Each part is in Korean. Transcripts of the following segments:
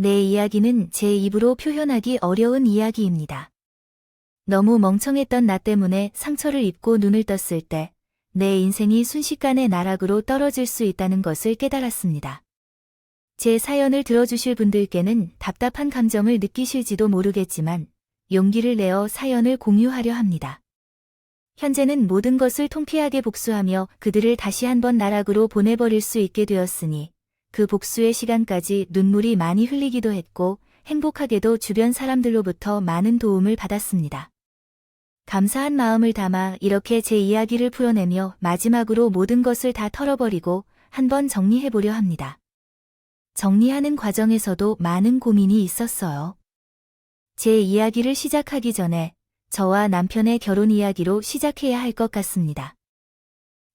내 이야기는 제 입으로 표현하기 어려운 이야기입니다. 너무 멍청했던 나 때문에 상처를 입고 눈을 떴을 때 내 인생이 순식간에 나락으로 떨어질 수 있다는 것을 깨달았습니다. 제 사연을 들어주실 분들께는 답답한 감정을 느끼실지도 모르겠지만 용기를 내어 사연을 공유하려 합니다. 현재는 모든 것을 통쾌하게 복수하며 그들을 다시 한번 나락으로 보내버릴 수 있게 되었으니 그 복수의 시간까지 눈물이 많이 흘리기도 했고 행복하게도 주변 사람들로부터 많은 도움을 받았습니다. 감사한 마음을 담아 이렇게 제 이야기를 풀어내며 마지막으로 모든 것을 다 털어버리고 한번 정리해보려 합니다. 정리하는 과정에서도 많은 고민이 있었어요. 제 이야기를 시작하기 전에 저와 남편의 결혼 이야기로 시작해야 할 것 같습니다.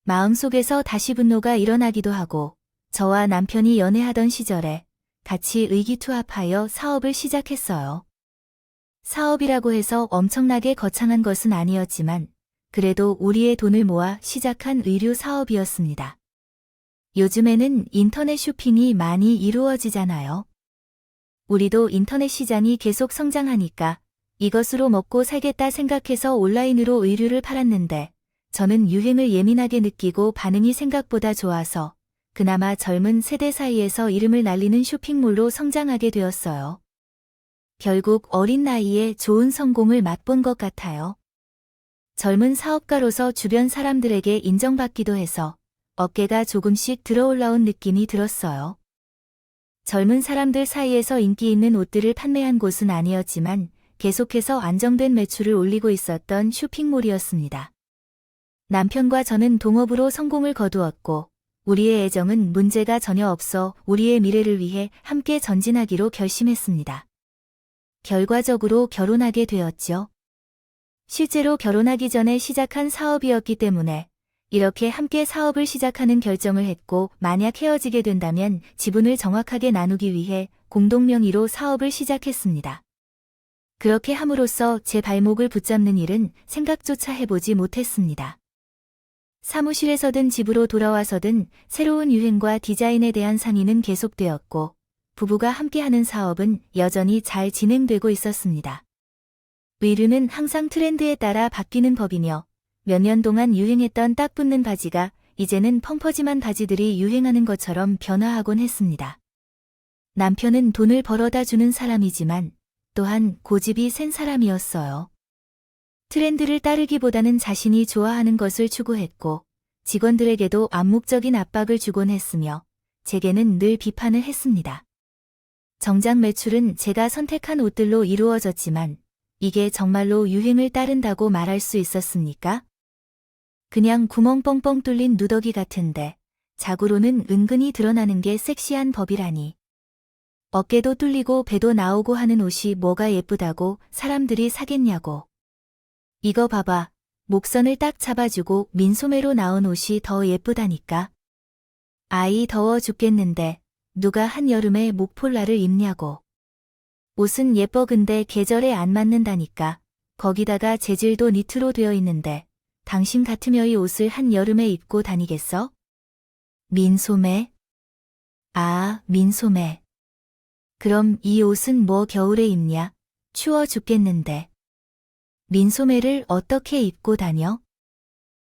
마음속에서 다시 분노가 일어나기도 하고 저와 남편이 연애하던 시절에 같이 의기투합하여 사업을 시작했어요. 사업이라고 해서 엄청나게 거창한 것은 아니었지만 그래도 우리의 돈을 모아 시작한 의류 사업이었습니다. 요즘에는 인터넷 쇼핑이 많이 이루어지잖아요. 우리도 인터넷 시장이 계속 성장하니까 이것으로 먹고 살겠다 생각해서 온라인으로 의류를 팔았는데 저는 유행을 예민하게 느끼고 반응이 생각보다 좋아서 그나마 젊은 세대 사이에서 이름을 날리는 쇼핑몰로 성장하게 되었어요. 결국 어린 나이에 좋은 성공을 맛본 것 같아요. 젊은 사업가로서 주변 사람들에게 인정받기도 해서 어깨가 조금씩 들어올라온 느낌이 들었어요. 젊은 사람들 사이에서 인기 있는 옷들을 판매한 곳은 아니었지만 계속해서 안정된 매출을 올리고 있었던 쇼핑몰이었습니다. 남편과 저는 동업으로 성공을 거두었고 우리의 애정은 문제가 전혀 없어 우리의 미래를 위해 함께 전진하기로 결심했습니다. 결과적으로 결혼하게 되었죠. 실제로 결혼하기 전에 시작한 사업이었기 때문에 이렇게 함께 사업을 시작하는 결정을 했고 만약 헤어지게 된다면 지분을 정확하게 나누기 위해 공동명의로 사업을 시작했습니다. 그렇게 함으로써 제 발목을 붙잡는 일은 생각조차 해보지 못했습니다. 사무실에서든 집으로 돌아와서든 새로운 유행과 디자인에 대한 상의는 계속되었고 부부가 함께하는 사업은 여전히 잘 진행되고 있었습니다. 의류는 항상 트렌드에 따라 바뀌는 법이며 몇 년 동안 유행했던 딱 붙는 바지가 이제는 펑퍼짐한 바지들이 유행하는 것처럼 변화하곤 했습니다. 남편은 돈을 벌어다 주는 사람이지만 또한 고집이 센 사람이었어요. 트렌드를 따르기보다는 자신이 좋아하는 것을 추구했고 직원들에게도 암묵적인 압박을 주곤 했으며 제게는 늘 비판을 했습니다. 정작 매출은 제가 선택한 옷들로 이루어졌지만 이게 정말로 유행을 따른다고 말할 수 있었습니까? 그냥 구멍 뻥뻥 뚫린 누더기 같은데 자구로는 은근히 드러나는 게 섹시한 법이라니. 어깨도 뚫리고 배도 나오고 하는 옷이 뭐가 예쁘다고 사람들이 사겠냐고. 이거 봐봐. 목선을 딱 잡아주고 민소매로 나온 옷이 더 예쁘다니까. 아이 더워 죽겠는데 누가 한여름에 목폴라를 입냐고. 옷은 예뻐 근데 계절에 안 맞는다니까. 거기다가 재질도 니트로 되어 있는데 당신 같으며 이 옷을 한여름에 입고 다니겠어? 민소매? 아, 민소매. 그럼 이 옷은 뭐 겨울에 입냐? 추워 죽겠는데. 민소매를 어떻게 입고 다녀?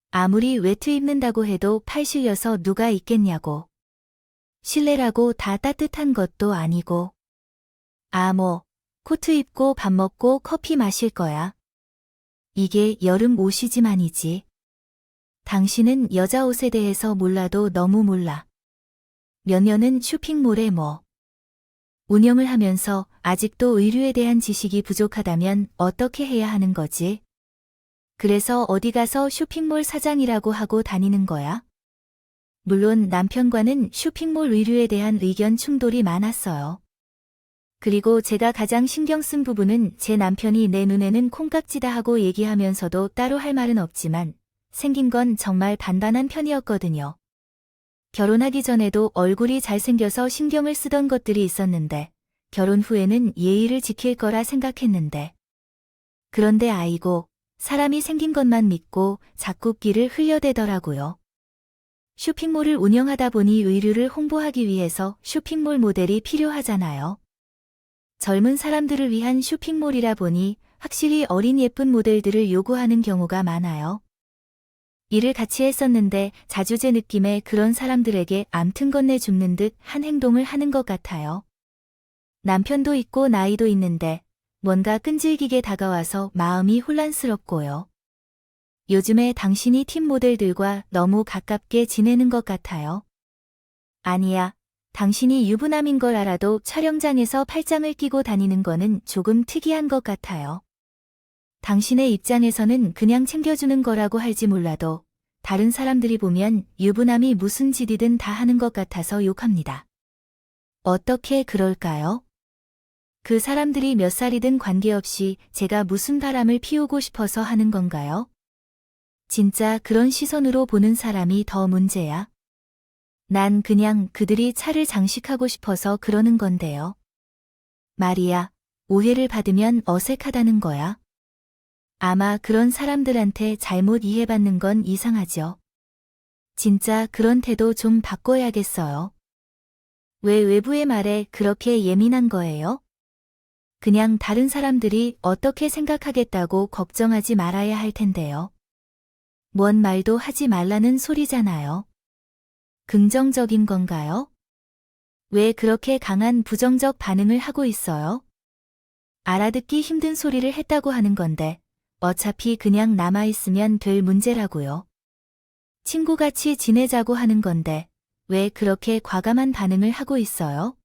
아무리 외투 입는다고 해도 팔 실려서 누가 입겠냐고. 실내라고 다 따뜻한 것도 아니고. 아 뭐, 코트 입고 밥 먹고 커피 마실 거야. 이게 여름 옷이지만이지. 당신은 여자 옷에 대해서 몰라도 너무 몰라. 몇 년은 쇼핑몰에 운영을 하면서 아직도 의류에 대한 지식이 부족하다면 어떻게 해야 하는 거지? 그래서 어디 가서 쇼핑몰 사장이라고 하고 다니는 거야? 물론 남편과는 쇼핑몰 의류에 대한 의견 충돌이 많았어요. 그리고 제가 가장 신경 쓴 부분은 제 남편이 내 눈에는 콩깍지다 하고 얘기하면서도 따로 할 말은 없지만 생긴 건 정말 반반한 편이었거든요. 결혼하기 전에도 얼굴이 잘생겨서 신경을 쓰던 것들이 있었는데 결혼 후에는 예의를 지킬 거라 생각했는데. 그런데 아이고, 사람이 생긴 것만 믿고 자꾸 끼를 흘려대더라고요. 쇼핑몰을 운영하다 보니 의류를 홍보하기 위해서 쇼핑몰 모델이 필요하잖아요. 젊은 사람들을 위한 쇼핑몰이라 보니 확실히 어린 예쁜 모델들을 요구하는 경우가 많아요. 일을 같이 했었는데 자주 제 느낌에 그런 사람들에게 암튼 건네줍는 듯 한 행동을 하는 것 같아요. 남편도 있고 나이도 있는데 뭔가 끈질기게 다가와서 마음이 혼란스럽고요. 요즘에 당신이 팀 모델들과 너무 가깝게 지내는 것 같아요. 아니야. 당신이 유부남인 걸 알아도 촬영장에서 팔짱을 끼고 다니는 거는 조금 특이한 것 같아요. 당신의 입장에서는 그냥 챙겨주는 거라고 할지 몰라도 다른 사람들이 보면 유부남이 무슨 짓이든 다 하는 것 같아서 욕합니다. 어떻게 그럴까요? 그 사람들이 몇 살이든 관계없이 제가 무슨 바람을 피우고 싶어서 하는 건가요? 진짜 그런 시선으로 보는 사람이 더 문제야. 난 그냥 그들이 차를 장식하고 싶어서 그러는 건데요. 말이야, 오해를 받으면 어색하다는 거야. 아마 그런 사람들한테 잘못 이해받는 건 이상하죠. 진짜 그런 태도 좀 바꿔야겠어요. 왜 외부의 말에 그렇게 예민한 거예요? 그냥 다른 사람들이 어떻게 생각하겠다고 걱정하지 말아야 할 텐데요. 뭔 말도 하지 말라는 소리잖아요. 긍정적인 건가요? 왜 그렇게 강한 부정적 반응을 하고 있어요? 알아듣기 힘든 소리를 했다고 하는 건데 어차피 그냥 남아있으면 될 문제라고요. 친구같이 지내자고 하는 건데 왜 그렇게 과감한 반응을 하고 있어요?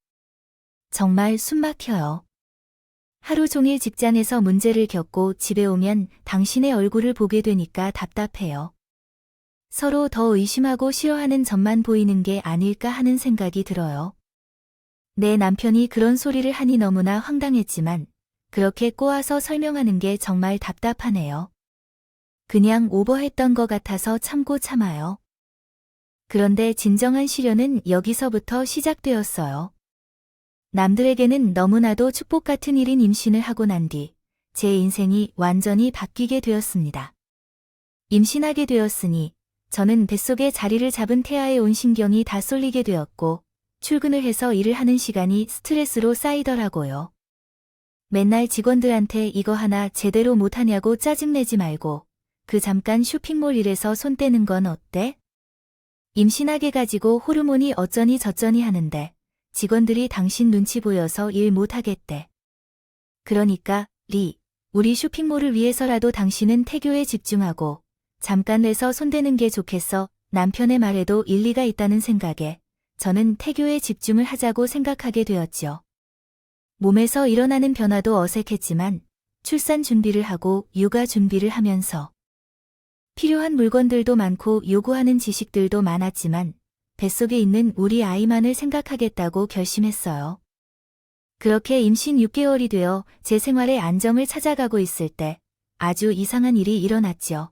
정말 숨막혀요. 하루 종일 직장에서 문제를 겪고 집에 오면 당신의 얼굴을 보게 되니까 답답해요. 서로 더 의심하고 싫어하는 점만 보이는 게 아닐까 하는 생각이 들어요. 내 남편이 그런 소리를 하니 너무나 황당했지만 그렇게 꼬아서 설명하는 게 정말 답답하네요. 그냥 오버했던 것 같아서 참고 참아요. 그런데 진정한 시련은 여기서부터 시작되었어요. 남들에게는 너무나도 축복 같은 일인 임신을 하고 난 뒤 제 인생이 완전히 바뀌게 되었습니다. 임신하게 되었으니 저는 뱃속에 자리를 잡은 태아에 온 신경이 다 쏠리게 되었고 출근을 해서 일을 하는 시간이 스트레스로 쌓이더라고요. 맨날 직원들한테 이거 하나 제대로 못하냐고 짜증내지 말고 그 잠깐 쇼핑몰 일에서 손 떼는 건 어때? 임신하게 가지고 호르몬이 어쩌니 저쩌니 하는데 직원들이 당신 눈치 보여서 일 못하겠대. 그러니까 우리 쇼핑몰을 위해서라도 당신은 태교에 집중하고 잠깐 내서 손대는 게 좋겠어. 남편의 말에도 일리가 있다는 생각에 저는 태교에 집중을 하자고 생각하게 되었죠. 몸에서 일어나는 변화도 어색했지만 출산 준비를 하고 육아 준비를 하면서 필요한 물건들도 많고 요구하는 지식들도 많았지만 뱃속에 있는 우리 아이만을 생각하겠다고 결심했어요. 그렇게 임신 6개월이 되어 제 생활의 안정을 찾아가고 있을 때 아주 이상한 일이 일어났죠.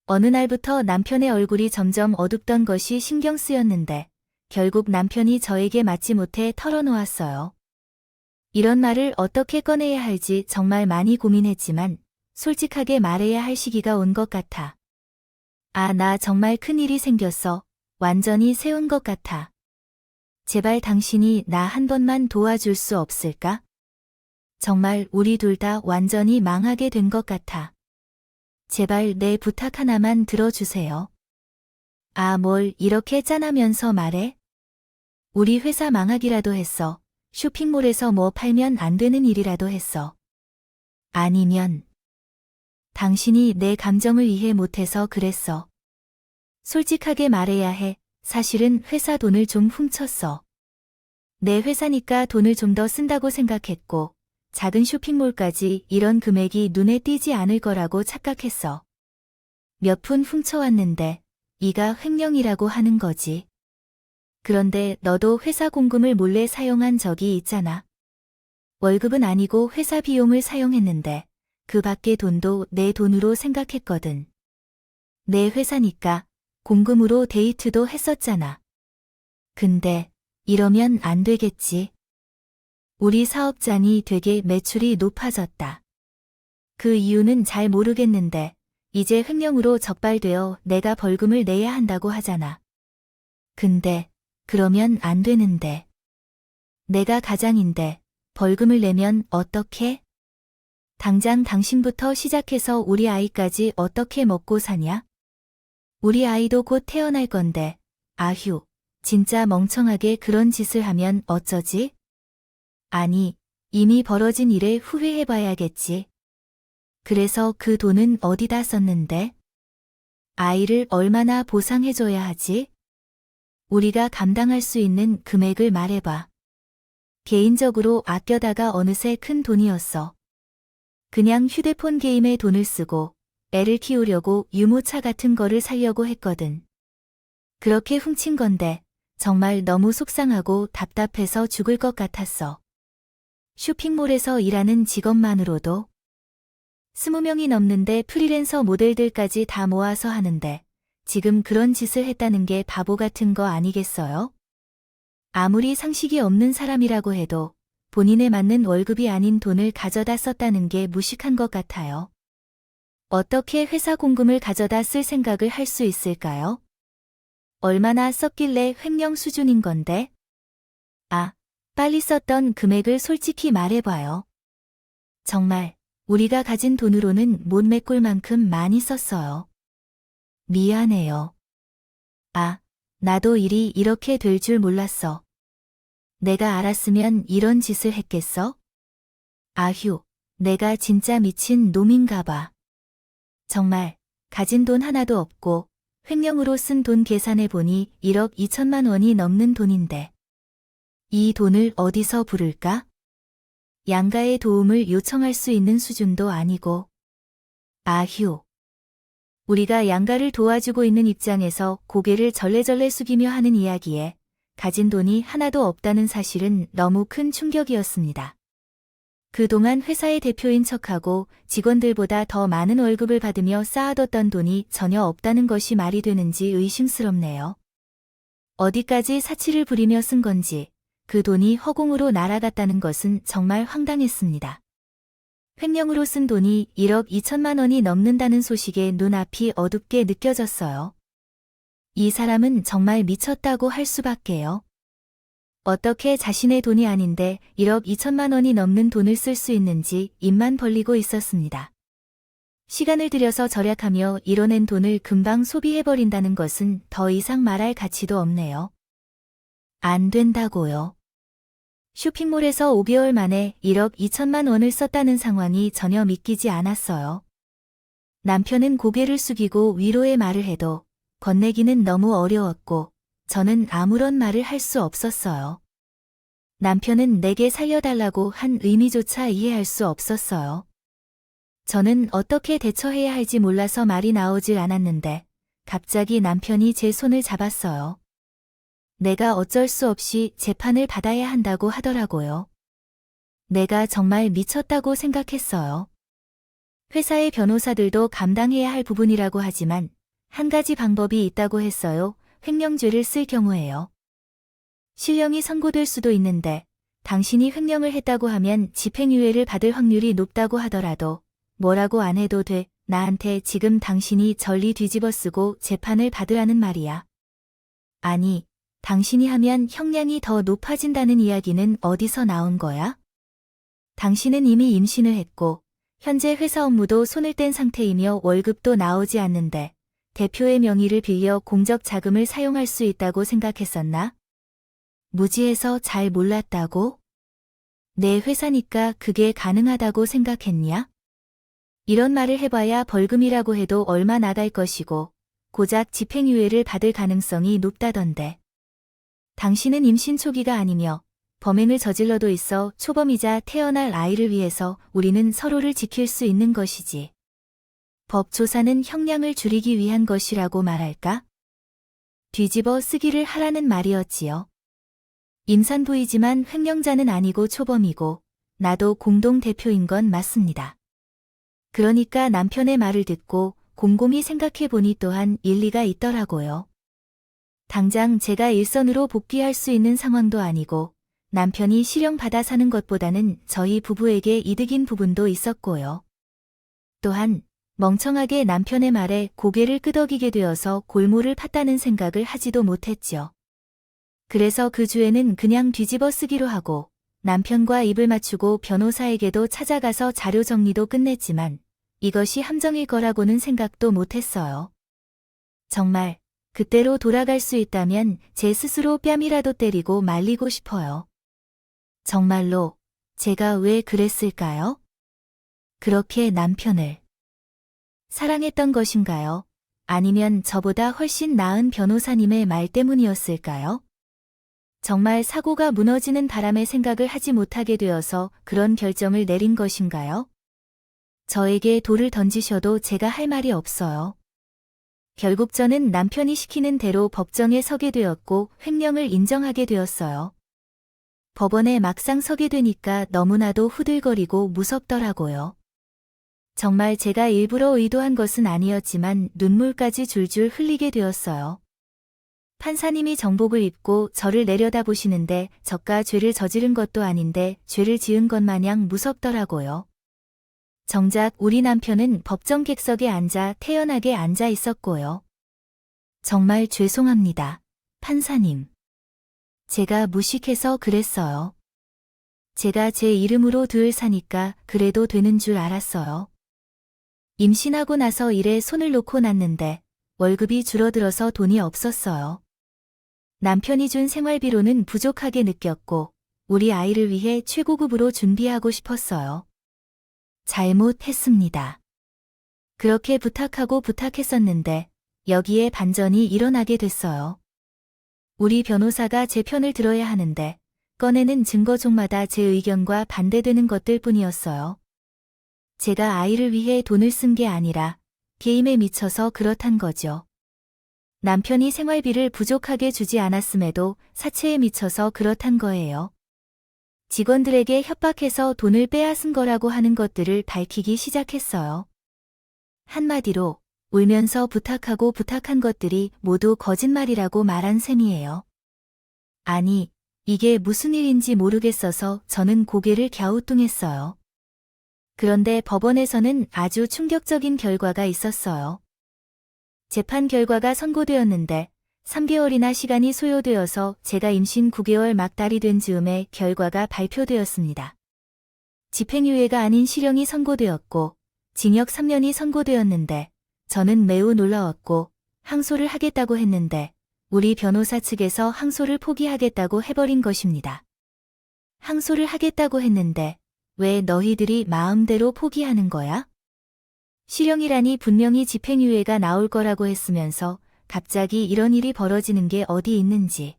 어느 날부터 남편의 얼굴이 점점 어둡던 것이 신경 쓰였는데 결국 남편이 저에게 맞지 못해 털어놓았어요. 이런 말을 어떻게 꺼내야 할지 정말 많이 고민했지만 솔직하게 말해야 할 시기가 온 것 같아. 나 정말 큰일이 생겼어. 완전히 세운 것 같아. 제발 당신이 나 한 번만 도와줄 수 없을까? 정말 우리 둘 다 완전히 망하게 된 것 같아. 제발 내 부탁 하나만 들어주세요. 뭘 이렇게 짠하면서 말해? 우리 회사 망하기라도 했어. 쇼핑몰에서 뭐 팔면 안 되는 일이라도 했어. 아니면 당신이 내 감정을 이해 못해서 그랬어. 솔직하게 말해야 해. 사실은 회사 돈을 좀 훔쳤어. 내 회사니까 돈을 좀 더 쓴다고 생각했고 작은 쇼핑몰까지 이런 금액이 눈에 띄지 않을 거라고 착각했어. 몇 푼 훔쳐왔는데 이가 횡령이라고 하는 거지. 그런데 너도 회사 공금을 몰래 사용한 적이 있잖아. 월급은 아니고 회사 비용을 사용했는데 그 밖의 돈도 내 돈으로 생각했거든. 내 회사니까 공금으로 데이트도 했었잖아. 근데 이러면 안 되겠지. 우리 사업장이 되게 매출이 높아졌다. 그 이유는 잘 모르겠는데 이제 횡령으로 적발되어 내가 벌금을 내야 한다고 하잖아. 근데 그러면 안 되는데. 내가 가장인데 벌금을 내면 어떡해? 당장 당신부터 시작해서 우리 아이까지 어떻게 먹고 사냐? 우리 아이도 곧 태어날 건데, 아휴, 진짜 멍청하게 그런 짓을 하면 어쩌지? 아니, 이미 벌어진 일에 후회해봐야겠지. 그래서 그 돈은 어디다 썼는데? 아이를 얼마나 보상해줘야 하지? 우리가 감당할 수 있는 금액을 말해봐. 개인적으로 아껴다가 어느새 큰 돈이었어. 그냥 휴대폰 게임에 돈을 쓰고 애를 키우려고 유모차 같은 거를 사려고 했거든. 그렇게 훔친 건데 정말 너무 속상하고 답답해서 죽을 것 같았어. 쇼핑몰에서 일하는 직업만으로도 20명이 넘는데 프리랜서 모델들까지 다 모아서 하는데 지금 그런 짓을 했다는 게 바보 같은 거 아니겠어요? 아무리 상식이 없는 사람이라고 해도 본인에 맞는 월급이 아닌 돈을 가져다 썼다는 게 무식한 것 같아요. 어떻게 회사 공금을 가져다 쓸 생각을 할 수 있을까요? 얼마나 썼길래 횡령 수준인 건데? 아, 빨리 썼던 금액을 솔직히 말해봐요. 정말 우리가 가진 돈으로는 못 메꿀 만큼 많이 썼어요. 미안해요. 아, 나도 일이 이렇게 될 줄 몰랐어. 내가 알았으면 이런 짓을 했겠어? 아휴, 내가 진짜 미친 놈인가 봐. 정말 가진 돈 하나도 없고 횡령으로 쓴 돈 계산해보니 1억 2천만 원이 넘는 돈인데. 이 돈을 어디서 부를까? 양가의 도움을 요청할 수 있는 수준도 아니고. 아휴. 우리가 양가를 도와주고 있는 입장에서 고개를 절레절레 숙이며 하는 이야기에 가진 돈이 하나도 없다는 사실은 너무 큰 충격이었습니다. 그동안 회사의 대표인 척하고 직원들보다 더 많은 월급을 받으며 쌓아뒀던 돈이 전혀 없다는 것이 말이 되는지 의심스럽네요. 어디까지 사치를 부리며 쓴 건지 그 돈이 허공으로 날아갔다는 것은 정말 황당했습니다. 횡령으로 쓴 돈이 1억 2천만 원이 넘는다는 소식에 눈앞이 어둡게 느껴졌어요. 이 사람은 정말 미쳤다고 할 수밖에요. 어떻게 자신의 돈이 아닌데 1억 2천만 원이 넘는 돈을 쓸 수 있는지 입만 벌리고 있었습니다. 시간을 들여서 절약하며 이뤄낸 돈을 금방 소비해버린다는 것은 더 이상 말할 가치도 없네요. 안 된다고요. 쇼핑몰에서 5개월 만에 1억 2천만 원을 썼다는 상황이 전혀 믿기지 않았어요. 남편은 고개를 숙이고 위로의 말을 해도 건네기는 너무 어려웠고 저는 아무런 말을 할 수 없었어요. 남편은 내게 살려달라고 한 의미조차 이해할 수 없었어요. 저는 어떻게 대처해야 할지 몰라서 말이 나오질 않았는데 갑자기 남편이 제 손을 잡았어요. 내가 어쩔 수 없이 재판을 받아야 한다고 하더라고요. 내가 정말 미쳤다고 생각했어요. 회사의 변호사들도 감당해야 할 부분이라고 하지만 한 가지 방법이 있다고 했어요. 횡령죄를 쓸 경우에요. 실형이 선고될 수도 있는데 당신이 횡령을 했다고 하면 집행유예를 받을 확률이 높다고 하더라도 뭐라고 안 해도 돼. 나한테 지금 당신이 전리 뒤집어쓰고 재판을 받으라는 말이야. 아니, 당신이 하면 형량이 더 높아진다는 이야기는 어디서 나온 거야? 당신은 이미 임신을 했고 현재 회사 업무도 손을 뗀 상태이며 월급도 나오지 않는데 대표의 명의를 빌려 공적 자금을 사용할 수 있다고 생각했었나? 무지해서 잘 몰랐다고? 내 회사니까 그게 가능하다고 생각했냐? 이런 말을 해봐야 벌금이라고 해도 얼마 나갈 것이고 고작 집행유예를 받을 가능성이 높다던데. 당신은 임신 초기가 아니며 범행을 저질러도 있어 초범이자 태어날 아이를 위해서 우리는 서로를 지킬 수 있는 것이지. 법 조사는 형량을 줄이기 위한 것이라고 말할까? 뒤집어 쓰기를 하라는 말이었지요. 임산부이지만 횡령자는 아니고 초범이고 나도 공동대표인 건 맞습니다. 그러니까 남편의 말을 듣고 곰곰이 생각해보니 또한 일리가 있더라고요. 당장 제가 일선으로 복귀할 수 있는 상황도 아니고 남편이 실형받아 사는 것보다는 저희 부부에게 이득인 부분도 있었고요. 또한 멍청하게 남편의 말에 고개를 끄덕이게 되어서 골몰을 팠다는 생각을 하지도 못했죠. 그래서 그 주에는 그냥 뒤집어 쓰기로 하고 남편과 입을 맞추고 변호사에게도 찾아가서 자료 정리도 끝냈지만 이것이 함정일 거라고는 생각도 못했어요. 정말 그때로 돌아갈 수 있다면 제 스스로 뺨이라도 때리고 말리고 싶어요. 정말로 제가 왜 그랬을까요? 그렇게 남편을 사랑했던 것인가요? 아니면 저보다 훨씬 나은 변호사님의 말 때문이었을까요? 정말 사고가 무너지는 바람에 생각을 하지 못하게 되어서 그런 결정을 내린 것인가요? 저에게 돌을 던지셔도 제가 할 말이 없어요. 결국 저는 남편이 시키는 대로 법정에 서게 되었고 횡령을 인정하게 되었어요. 법원에 막상 서게 되니까 너무나도 후들거리고 무섭더라고요. 정말 제가 일부러 의도한 것은 아니었지만 눈물까지 줄줄 흘리게 되었어요. 판사님이 정복을 입고 저를 내려다보시는데 저가 죄를 저지른 것도 아닌데 죄를 지은 것 마냥 무섭더라고요. 정작 우리 남편은 법정 객석에 앉아 태연하게 앉아 있었고요. 정말 죄송합니다, 판사님. 제가 무식해서 그랬어요. 제가 제 이름으로 들 사니까 그래도 되는 줄 알았어요. 임신하고 나서 일에 손을 놓고 났는데 월급이 줄어들어서 돈이 없었어요. 남편이 준 생활비로는 부족하게 느꼈고 우리 아이를 위해 최고급으로 준비하고 싶었어요. 잘못했습니다. 그렇게 부탁하고 부탁했었는데 여기에 반전이 일어나게 됐어요. 우리 변호사가 제 편을 들어야 하는데 꺼내는 증거종마다 제 의견과 반대되는 것들 뿐이었어요. 제가 아이를 위해 돈을 쓴 게 아니라 게임에 미쳐서 그렇단 거죠. 남편이 생활비를 부족하게 주지 않았음에도 사채에 미쳐서 그렇단 거예요. 직원들에게 협박해서 돈을 빼앗은 거라고 하는 것들을 밝히기 시작했어요. 한마디로 울면서 부탁하고 부탁한 것들이 모두 거짓말이라고 말한 셈이에요. 아니, 이게 무슨 일인지 모르겠어서 저는 고개를 갸우뚱했어요. 그런데 법원에서는 아주 충격적인 결과가 있었어요. 재판 결과가 선고되었는데 3개월이나 시간이 소요되어서 제가 임신 9개월 막달이 된 즈음에 결과가 발표되었습니다. 집행유예가 아닌 실형이 선고되었고 징역 3년이 선고되었는데 저는 매우 놀라웠고 항소를 하겠다고 했는데 우리 변호사 측에서 항소를 포기하겠다고 해버린 것입니다. 항소를 하겠다고 했는데 왜 너희들이 마음대로 포기하는 거야? 실형이라니 분명히 집행유예가 나올 거라고 했으면서 갑자기 이런 일이 벌어지는 게 어디 있는지.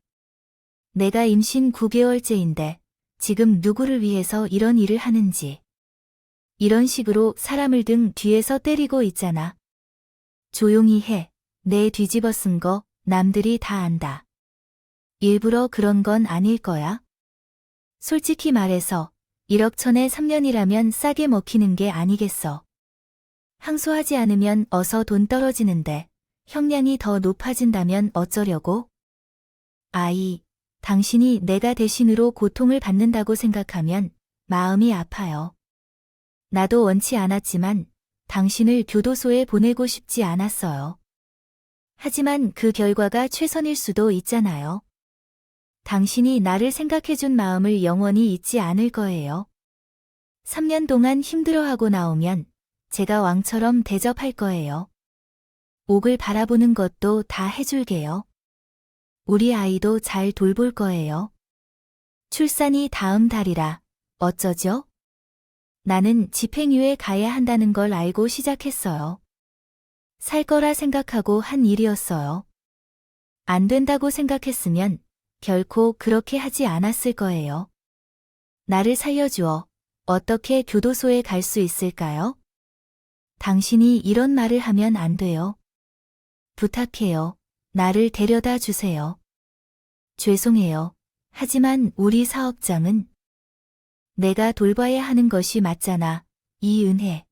내가 임신 9개월째인데 지금 누구를 위해서 이런 일을 하는지. 이런 식으로 사람을 등 뒤에서 때리고 있잖아. 조용히 해. 내 뒤집어 쓴 거 남들이 다 안다. 일부러 그런 건 아닐 거야. 솔직히 말해서 1억 천에 3년이라면 싸게 먹히는 게 아니겠어. 항소하지 않으면 어서 돈 떨어지는데 형량이 더 높아진다면 어쩌려고? 아이, 당신이 내가 대신으로 고통을 받는다고 생각하면 마음이 아파요. 나도 원치 않았지만 당신을 교도소에 보내고 싶지 않았어요. 하지만 그 결과가 최선일 수도 있잖아요. 당신이 나를 생각해준 마음을 영원히 잊지 않을 거예요. 3년 동안 힘들어하고 나오면 제가 왕처럼 대접할 거예요. 옥을 바라보는 것도 다 해줄게요. 우리 아이도 잘 돌볼 거예요. 출산이 다음 달이라 어쩌죠? 나는 집행유예 가야 한다는 걸 알고 시작했어요. 살 거라 생각하고 한 일이었어요. 안 된다고 생각했으면 결코 그렇게 하지 않았을 거예요. 나를 살려주어 어떻게 교도소에 갈 수 있을까요? 당신이 이런 말을 하면 안 돼요. 부탁해요. 나를 데려다 주세요. 죄송해요. 하지만 우리 사업장은 내가 돌봐야 하는 것이 맞잖아. 이은혜.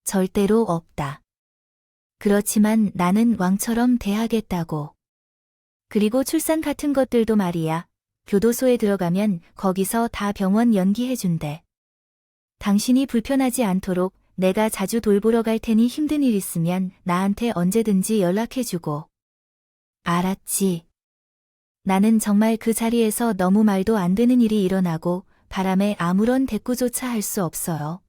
절대로 없다. 그렇지만 나는 왕처럼 대하겠다고. 그리고 출산 같은 것들도 말이야. 교도소에 들어가면 거기서 다 병원 연기해준대. 당신이 불편하지 않도록 내가 자주 돌보러 갈 테니 힘든 일 있으면 나한테 언제든지 연락해주고. 알았지. 나는 정말 그 자리에서 너무 말도 안 되는 일이 일어나고 바람에 아무런 대꾸조차 할 수 없어요.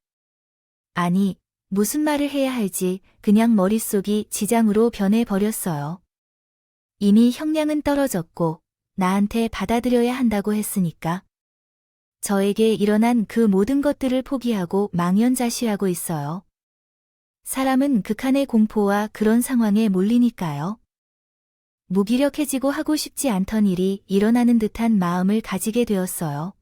아니, 무슨 말을 해야 할지 그냥 머릿속이 지장으로 변해버렸어요. 이미 형량은 떨어졌고 나한테 받아들여야 한다고 했으니까. 저에게 일어난 그 모든 것들을 포기하고 망연자실하고 있어요. 사람은 극한의 공포와 그런 상황에 몰리니까요. 무기력해지고 하고 싶지 않던 일이 일어나는 듯한 마음을 가지게 되었어요.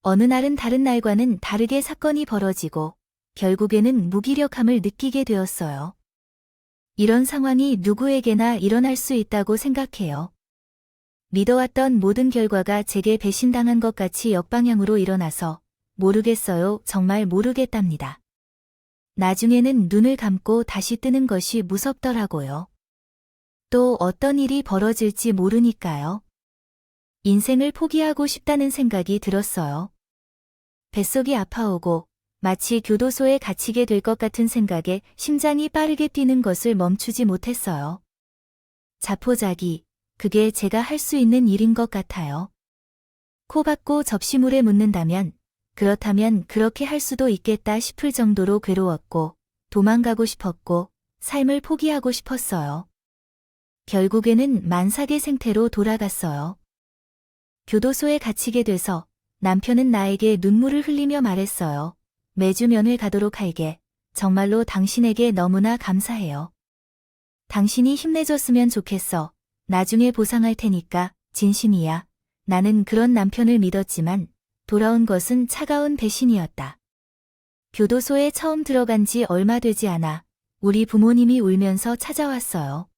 어느 날은 다른 날과는 다르게 사건이 벌어지고 결국에는 무기력함을 느끼게 되었어요. 이런 상황이 누구에게나 일어날 수 있다고 생각해요. 믿어왔던 모든 결과가 제게 배신당한 것 같이 역방향으로 일어나서 모르겠어요, 정말 모르겠답니다. 나중에는 눈을 감고 다시 뜨는 것이 무섭더라고요. 또 어떤 일이 벌어질지 모르니까요. 인생을 포기하고 싶다는 생각이 들었어요. 뱃속이 아파오고 마치 교도소에 갇히게 될 것 같은 생각에 심장이 빠르게 뛰는 것을 멈추지 못했어요. 자포자기, 그게 제가 할 수 있는 일인 것 같아요. 코 박고 접시물에 묻는다면, 그렇다면 그렇게 할 수도 있겠다 싶을 정도로 괴로웠고, 도망가고 싶었고, 삶을 포기하고 싶었어요. 결국에는 만삭의 생태로 돌아갔어요. 교도소에 갇히게 돼서 남편은 나에게 눈물을 흘리며 말했어요. 매주 면회 가도록 할게. 정말로 당신에게 너무나 감사해요. 당신이 힘내줬으면 좋겠어. 나중에 보상할 테니까, 진심이야. 나는 그런 남편을 믿었지만 돌아온 것은 차가운 배신이었다. 교도소에 처음 들어간 지 얼마 되지 않아 우리 부모님이 울면서 찾아왔어요.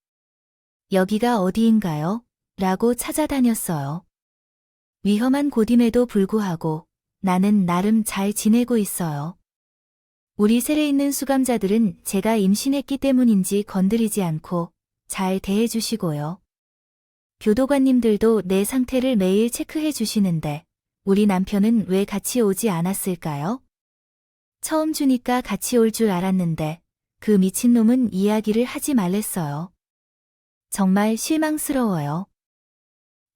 여기가 어디인가요? 라고 찾아다녔어요. 위험한 곳임에도 불구하고 나는 나름 잘 지내고 있어요. 우리 셀에 있는 수감자들은 제가 임신했기 때문인지 건드리지 않고 잘 대해주시고요. 교도관님들도 내 상태를 매일 체크해 주시는데 우리 남편은 왜 같이 오지 않았을까요? 처음 주니까 같이 올 줄 알았는데 그 미친놈은 이야기를 하지 말랬어요. 정말 실망스러워요.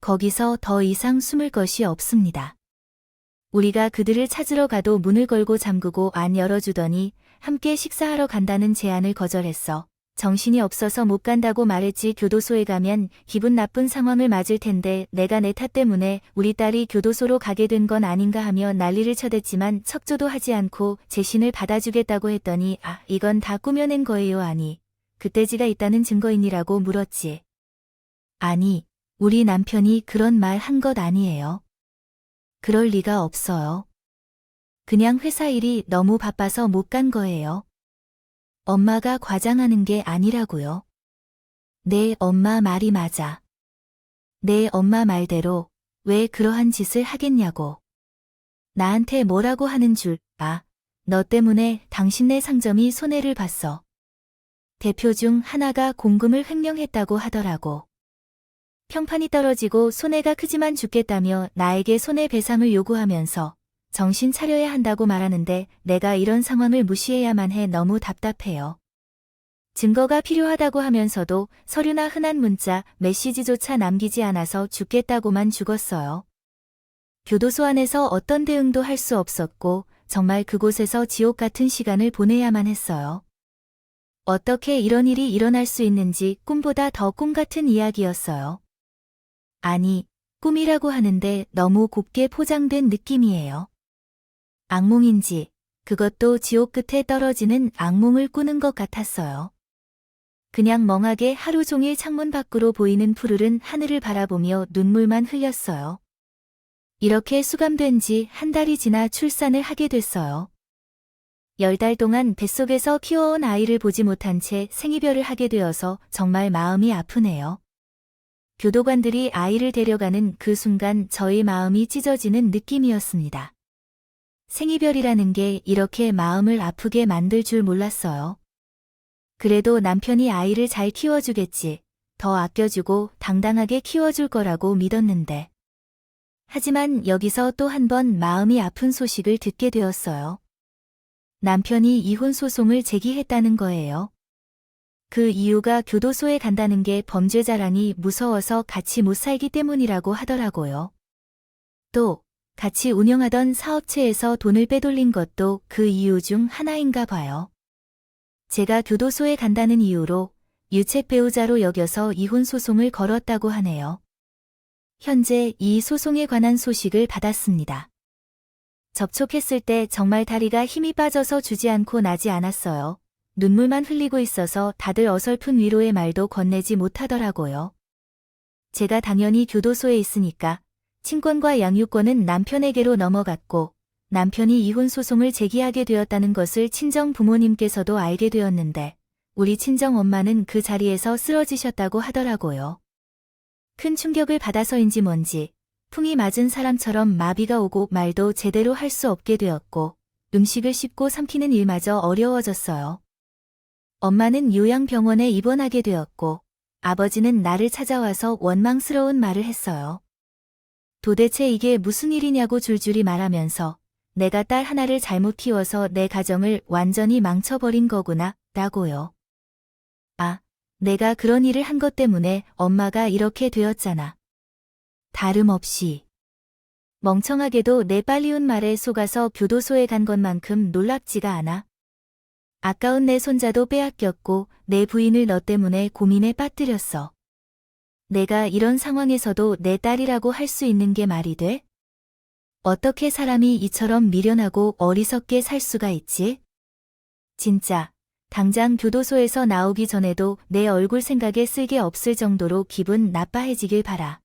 거기서 더 이상 숨을 것이 없습니다. 우리가 그들을 찾으러 가도 문을 걸고 잠그고 안 열어주더니 함께 식사하러 간다는 제안을 거절했어. 정신이 없어서 못 간다고 말했지. 교도소에 가면 기분 나쁜 상황을 맞을 텐데 내가 내 탓 때문에 우리 딸이 교도소로 가게 된 건 아닌가 하며 난리를 쳐댔지만 척조도 하지 않고 재신을 받아주겠다고 했더니 이건 다 꾸며낸 거예요. 아니, 그때지가 있다는 증거인이라고 물었지. 아니, 우리 남편이 그런 말 한 것 아니에요. 그럴 리가 없어요. 그냥 회사 일이 너무 바빠서 못 간 거예요. 엄마가 과장하는 게 아니라고요. 내 엄마 말이 맞아. 내 엄마 말대로 왜 그러한 짓을 하겠냐고. 나한테 뭐라고 하는 줄, 너 때문에 당신네 상점이 손해를 봤어. 대표 중 하나가 공금을 횡령했다고 하더라고. 평판이 떨어지고 손해가 크지만 죽겠다며 나에게 손해배상을 요구하면서 정신 차려야 한다고 말하는데 내가 이런 상황을 무시해야만 해. 너무 답답해요. 증거가 필요하다고 하면서도 서류나 흔한 문자, 메시지조차 남기지 않아서 죽겠다고만 죽었어요. 교도소 안에서 어떤 대응도 할 수 없었고 정말 그곳에서 지옥 같은 시간을 보내야만 했어요. 어떻게 이런 일이 일어날 수 있는지 꿈보다 더 꿈 같은 이야기였어요. 아니, 꿈이라고 하는데 너무 곱게 포장된 느낌이에요. 악몽인지, 그것도 지옥 끝에 떨어지는 악몽을 꾸는 것 같았어요. 그냥 멍하게 하루 종일 창문 밖으로 보이는 푸르른 하늘을 바라보며 눈물만 흘렸어요. 이렇게 수감된 지 한 달이 지나 출산을 하게 됐어요. 10달 동안 뱃속에서 키워온 아이를 보지 못한 채 생이별을 하게 되어서 정말 마음이 아프네요. 교도관들이 아이를 데려가는 그 순간 저의 마음이 찢어지는 느낌이었습니다. 생이별이라는 게 이렇게 마음을 아프게 만들 줄 몰랐어요. 그래도 남편이 아이를 잘 키워주겠지, 더 아껴주고 당당하게 키워줄 거라고 믿었는데. 하지만 여기서 또 한 번 마음이 아픈 소식을 듣게 되었어요. 남편이 이혼 소송을 제기했다는 거예요. 그 이유가 교도소에 간다는 게 범죄자라니 무서워서 같이 못 살기 때문이라고 하더라고요. 또 같이 운영하던 사업체에서 돈을 빼돌린 것도 그 이유 중 하나인가 봐요. 제가 교도소에 간다는 이유로 유책 배우자로 여겨서 이혼 소송을 걸었다고 하네요. 현재 이 소송에 관한 소식을 받았습니다. 접촉했을 때 정말 다리가 힘이 빠져서 주지 않고 나지 않았어요. 눈물만 흘리고 있어서 다들 어설픈 위로의 말도 건네지 못하더라고요. 제가 당연히 교도소에 있으니까 친권과 양육권은 남편에게로 넘어갔고 남편이 이혼 소송을 제기하게 되었다는 것을 친정 부모님께서도 알게 되었는데 우리 친정 엄마는 그 자리에서 쓰러지셨다고 하더라고요. 큰 충격을 받아서인지 뭔지 풍이 맞은 사람처럼 마비가 오고 말도 제대로 할 수 없게 되었고 음식을 씹고 삼키는 일마저 어려워졌어요. 엄마는 요양병원에 입원하게 되었고 아버지는 나를 찾아와서 원망스러운 말을 했어요. 도대체 이게 무슨 일이냐고 줄줄이 말하면서 내가 딸 하나를 잘못 키워서 내 가정을 완전히 망쳐버린 거구나 라고요. 아, 내가 그런 일을 한 것 때문에 엄마가 이렇게 되었잖아. 다름없이. 멍청하게도 내 빨리운 말에 속아서 교도소에 간 것만큼 놀랍지가 않아. 아까운 내 손자도 빼앗겼고 내 부인을 너 때문에 고민에 빠뜨렸어. 내가 이런 상황에서도 내 딸이라고 할 수 있는 게 말이 돼? 어떻게 사람이 이처럼 미련하고 어리석게 살 수가 있지? 진짜, 당장 교도소에서 나오기 전에도 내 얼굴 생각에 쓸게 없을 정도로 기분 나빠해지길 바라.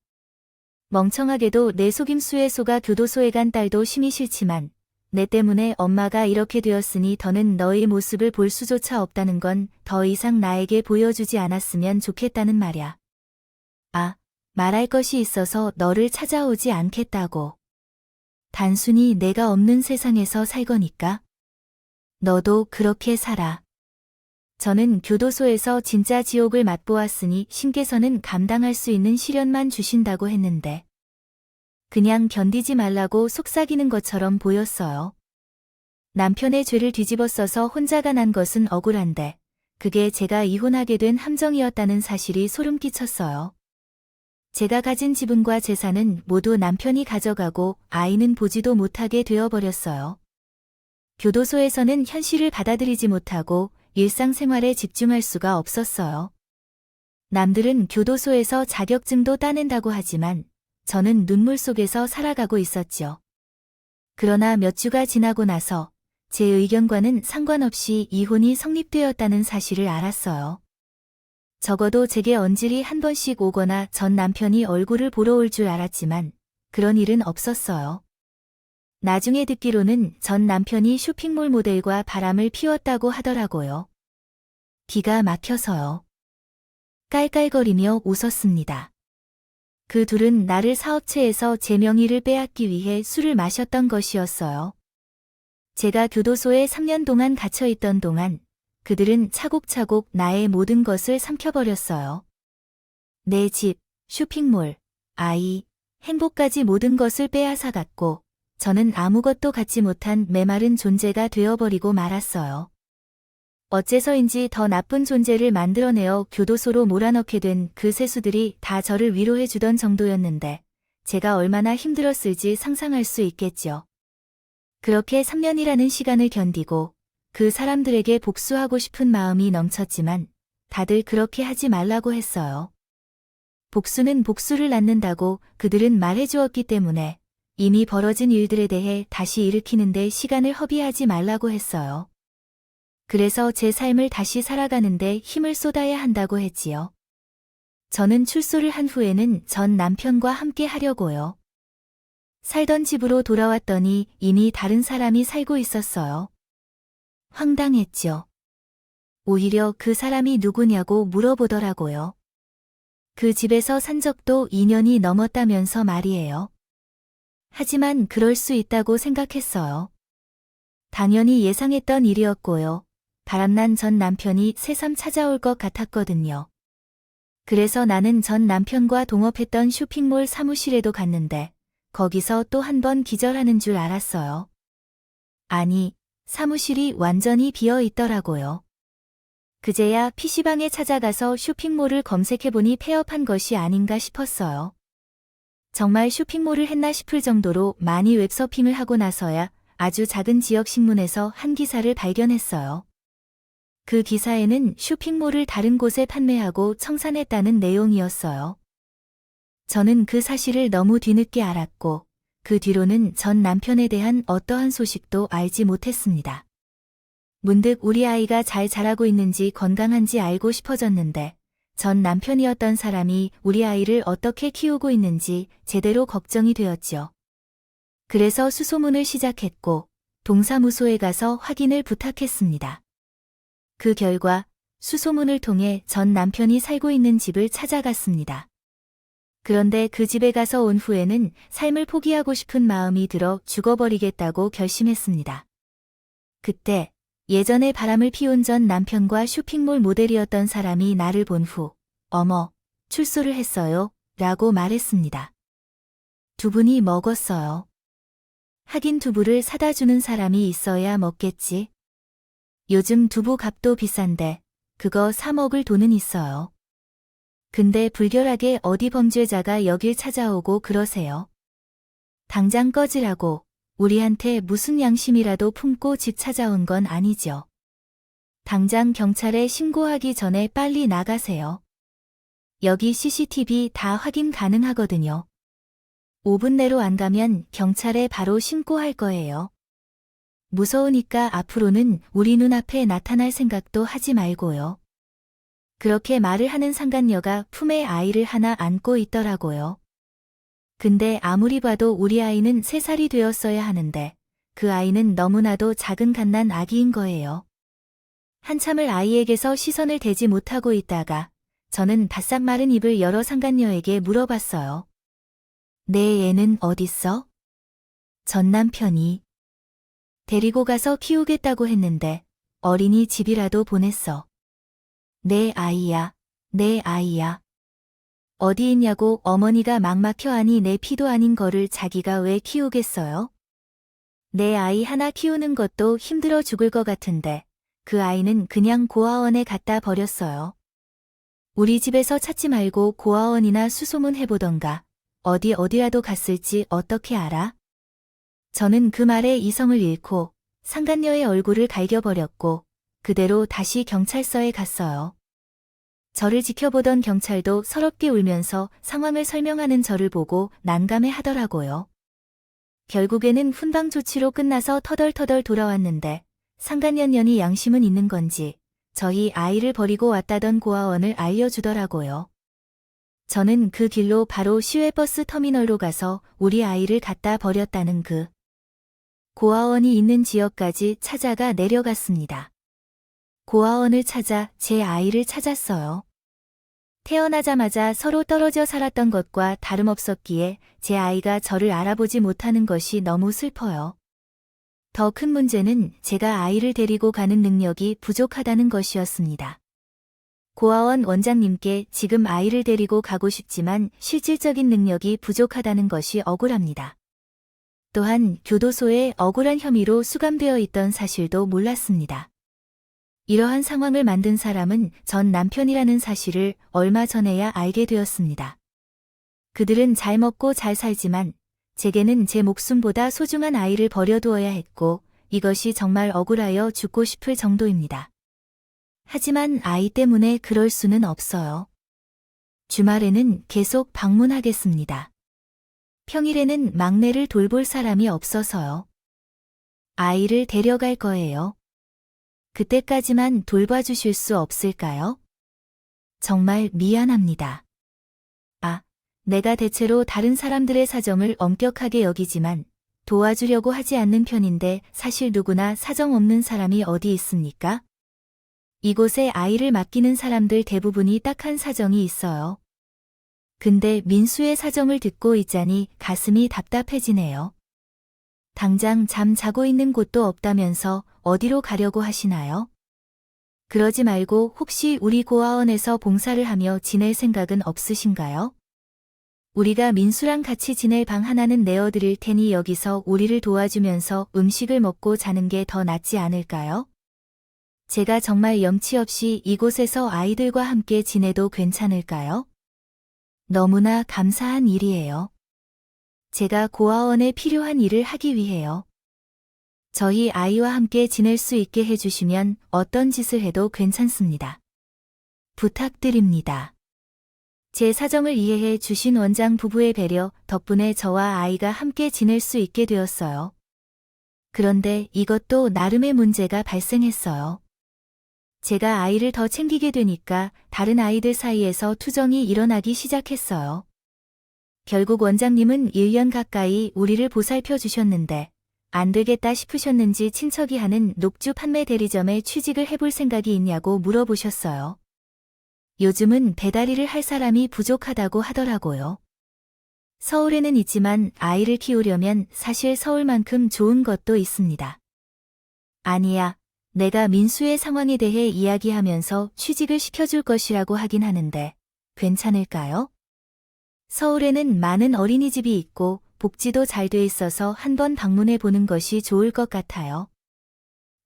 멍청하게도 내 속임수에 속아 교도소에 간 딸도 심히 싫지만 내 때문에 엄마가 이렇게 되었으니 더는 너의 모습을 볼 수조차 없다는 건 더 이상 나에게 보여주지 않았으면 좋겠다는 말야. 아, 말할 것이 있어서 너를 찾아오지 않겠다고. 단순히 내가 없는 세상에서 살 거니까. 너도 그렇게 살아. 저는 교도소에서 진짜 지옥을 맛보았으니 신께서는 감당할 수 있는 시련만 주신다고 했는데 그냥 견디지 말라고 속삭이는 것처럼 보였어요. 남편의 죄를 뒤집어 써서 혼자가 난 것은 억울한데 그게 제가 이혼하게 된 함정이었다는 사실이 소름 끼쳤어요. 제가 가진 지분과 재산은 모두 남편이 가져가고 아이는 보지도 못하게 되어버렸어요. 교도소에서는 현실을 받아들이지 못하고 일상생활에 집중할 수가 없었어요. 남들은 교도소에서 자격증도 따낸다고 하지만 저는 눈물 속에서 살아가고 있었죠. 그러나 몇 주가 지나고 나서 제 의견과는 상관없이 이혼이 성립되었다는 사실을 알았어요. 적어도 제게 언질이 한 번씩 오거나 전 남편이 얼굴을 보러 올 줄 알았지만 그런 일은 없었어요. 나중에 듣기로는 전 남편이 쇼핑몰 모델과 바람을 피웠다고 하더라고요. 기가 막혀서요. 깔깔거리며 웃었습니다. 그 둘은 나를 사업체에서 제 명의를 빼앗기 위해 술을 마셨던 것이었어요. 제가 교도소에 3년 동안 갇혀있던 동안 그들은 차곡차곡 나의 모든 것을 삼켜버렸어요. 내 집, 쇼핑몰, 아이, 행복까지 모든 것을 빼앗아 갔고 저는 아무것도 갖지 못한 메마른 존재가 되어버리고 말았어요. 어째서인지 더 나쁜 존재를 만들어내어 교도소로 몰아넣게 된 그 세수들이 다 저를 위로해주던 정도였는데 제가 얼마나 힘들었을지 상상할 수 있겠죠. 그렇게 3년이라는 시간을 견디고 그 사람들에게 복수하고 싶은 마음이 넘쳤지만 다들 그렇게 하지 말라고 했어요. 복수는 복수를 낳는다고 그들은 말해주었기 때문에 이미 벌어진 일들에 대해 다시 일으키는데 시간을 허비하지 말라고 했어요. 그래서 제 삶을 다시 살아가는데 힘을 쏟아야 한다고 했지요. 저는 출소를 한 후에는 전 남편과 함께 하려고요. 살던 집으로 돌아왔더니 이미 다른 사람이 살고 있었어요. 황당했죠. 오히려 그 사람이 누구냐고 물어보더라고요. 그 집에서 산 적도 2년이 넘었다면서 말이에요. 하지만 그럴 수 있다고 생각했어요. 당연히 예상했던 일이었고요. 바람난 전 남편이 새삼 찾아올 것 같았거든요. 그래서 나는 전 남편과 동업했던 쇼핑몰 사무실에도 갔는데 거기서 또 한 번 기절하는 줄 알았어요. 아니, 사무실이 완전히 비어 있더라고요. 그제야 PC방에 찾아가서 쇼핑몰을 검색해보니 폐업한 것이 아닌가 싶었어요. 정말 쇼핑몰을 했나 싶을 정도로 많이 웹서핑을 하고 나서야 아주 작은 지역 신문에서 한 기사를 발견했어요. 그 기사에는 쇼핑몰을 다른 곳에 판매하고 청산했다는 내용이었어요. 저는 그 사실을 너무 뒤늦게 알았고 그 뒤로는 전 남편에 대한 어떠한 소식도 알지 못했습니다. 문득 우리 아이가 잘 자라고 있는지 건강한지 알고 싶어졌는데 전 남편이었던 사람이 우리 아이를 어떻게 키우고 있는지 제대로 걱정이 되었죠. 그래서 수소문을 시작했고 동사무소에 가서 확인을 부탁했습니다. 그 결과 수소문을 통해 전 남편이 살고 있는 집을 찾아갔습니다. 그런데 그 집에 가서 온 후에는 삶을 포기하고 싶은 마음이 들어 죽어버리겠다고 결심했습니다. 그때 예전에 바람을 피운 전 남편과 쇼핑몰 모델이었던 사람이 나를 본 후 "어머, 출소를 했어요?" 라고 말했습니다. 두부니 먹었어요. 하긴 두부를 사다 주는 사람이 있어야 먹겠지. 요즘 두부 값도 비싼데 그거 사 먹을 돈은 있어요. 근데 불결하게 어디 범죄자가 여길 찾아오고 그러세요. 당장 꺼지라고. 우리한테 무슨 양심이라도 품고 집 찾아온 건 아니죠. 당장 경찰에 신고하기 전에 빨리 나가세요. 여기 CCTV 다 확인 가능하거든요. 5분 내로 안 가면 경찰에 바로 신고할 거예요. 무서우니까 앞으로는 우리 눈앞에 나타날 생각도 하지 말고요. 그렇게 말을 하는 상간녀가 품에 아이를 하나 안고 있더라고요. 근데 아무리 봐도 우리 아이는 3살이 되었어야 하는데 그 아이는 너무나도 작은 갓난 아기인 거예요. 한참을 아이에게서 시선을 대지 못하고 있다가 저는 바싹 마른 입을 열어 상간녀에게 물어봤어요. 내 애는 어딨어? 전 남편이 데리고 가서 키우겠다고 했는데 어린이집이라도 보냈어. 내 아이야, 내 아이야. 어디 있냐고 어머니가 막 막혀하니 내 피도 아닌 거를 자기가 왜 키우겠어요? 내 아이 하나 키우는 것도 힘들어 죽을 것 같은데 그 아이는 그냥 고아원에 갖다 버렸어요. 우리 집에서 찾지 말고 고아원이나 수소문 해보던가 어디라도 갔을지 어떻게 알아? 저는 그 말에 이성을 잃고 상간녀의 얼굴을 갈겨버렸고 그대로 다시 경찰서에 갔어요. 저를 지켜보던 경찰도 서럽게 울면서 상황을 설명하는 저를 보고 난감해 하더라고요. 결국에는 훈방 조치로 끝나서 터덜터덜 돌아왔는데 상간년년이 양심은 있는 건지 저희 아이를 버리고 왔다던 고아원을 알려주더라고요. 저는 그 길로 바로 시외버스 터미널로 가서 우리 아이를 갖다 버렸다는 그 고아원이 있는 지역까지 찾아가 내려갔습니다. 고아원을 찾아 제 아이를 찾았어요. 태어나자마자 서로 떨어져 살았던 것과 다름없었기에 제 아이가 저를 알아보지 못하는 것이 너무 슬퍼요. 더 큰 문제는 제가 아이를 데리고 가는 능력이 부족하다는 것이었습니다. 고아원 원장님께 지금 아이를 데리고 가고 싶지만 실질적인 능력이 부족하다는 것이 억울합니다. 또한 교도소에 억울한 혐의로 수감되어 있던 사실도 몰랐습니다. 이러한 상황을 만든 사람은 전 남편이라는 사실을 얼마 전에야 알게 되었습니다. 그들은 잘 먹고 잘 살지만 제게는 제 목숨보다 소중한 아이를 버려두어야 했고 이것이 정말 억울하여 죽고 싶을 정도입니다. 하지만 아이 때문에 그럴 수는 없어요. 주말에는 계속 방문하겠습니다. 평일에는 막내를 돌볼 사람이 없어서요. 아이를 데려갈 거예요. 그때까지만 돌봐주실 수 없을까요? 정말 미안합니다. 내가 대체로 다른 사람들의 사정을 엄격하게 여기지만 도와주려고 하지 않는 편인데 사실 누구나 사정 없는 사람이 어디 있습니까? 이곳에 아이를 맡기는 사람들 대부분이 딱한 사정이 있어요. 근데 민수의 사정을 듣고 있자니 가슴이 답답해지네요. 당장 잠 자고 있는 곳도 없다면서 어디로 가려고 하시나요? 그러지 말고 혹시 우리 고아원에서 봉사를 하며 지낼 생각은 없으신가요? 우리가 민수랑 같이 지낼 방 하나는 내어드릴 테니 여기서 우리를 도와주면서 음식을 먹고 자는 게 더 낫지 않을까요? 제가 정말 염치 없이 이곳에서 아이들과 함께 지내도 괜찮을까요? 너무나 감사한 일이에요. 제가 고아원에 필요한 일을 하기 위해요. 저희 아이와 함께 지낼 수 있게 해주시면 어떤 짓을 해도 괜찮습니다. 부탁드립니다. 제 사정을 이해해 주신 원장 부부의 배려 덕분에 저와 아이가 함께 지낼 수 있게 되었어요. 그런데 이것도 나름의 문제가 발생했어요. 제가 아이를 더 챙기게 되니까 다른 아이들 사이에서 투정이 일어나기 시작했어요. 결국 원장님은 1년 가까이 우리를 보살펴 주셨는데 안 되겠다 싶으셨는지 친척이 하는 녹주 판매 대리점에 취직을 해볼 생각이 있냐고 물어보셨어요. 요즘은 배달일을 할 사람이 부족하다고 하더라고요. 서울에는 있지만 아이를 키우려면 사실 서울만큼 좋은 것도 있습니다. 아니야, 내가 민수의 상황에 대해 이야기하면서 취직을 시켜줄 것이라고 하긴 하는데 괜찮을까요? 서울에는 많은 어린이집이 있고 복지도 잘 돼 있어서 한번 방문해 보는 것이 좋을 것 같아요.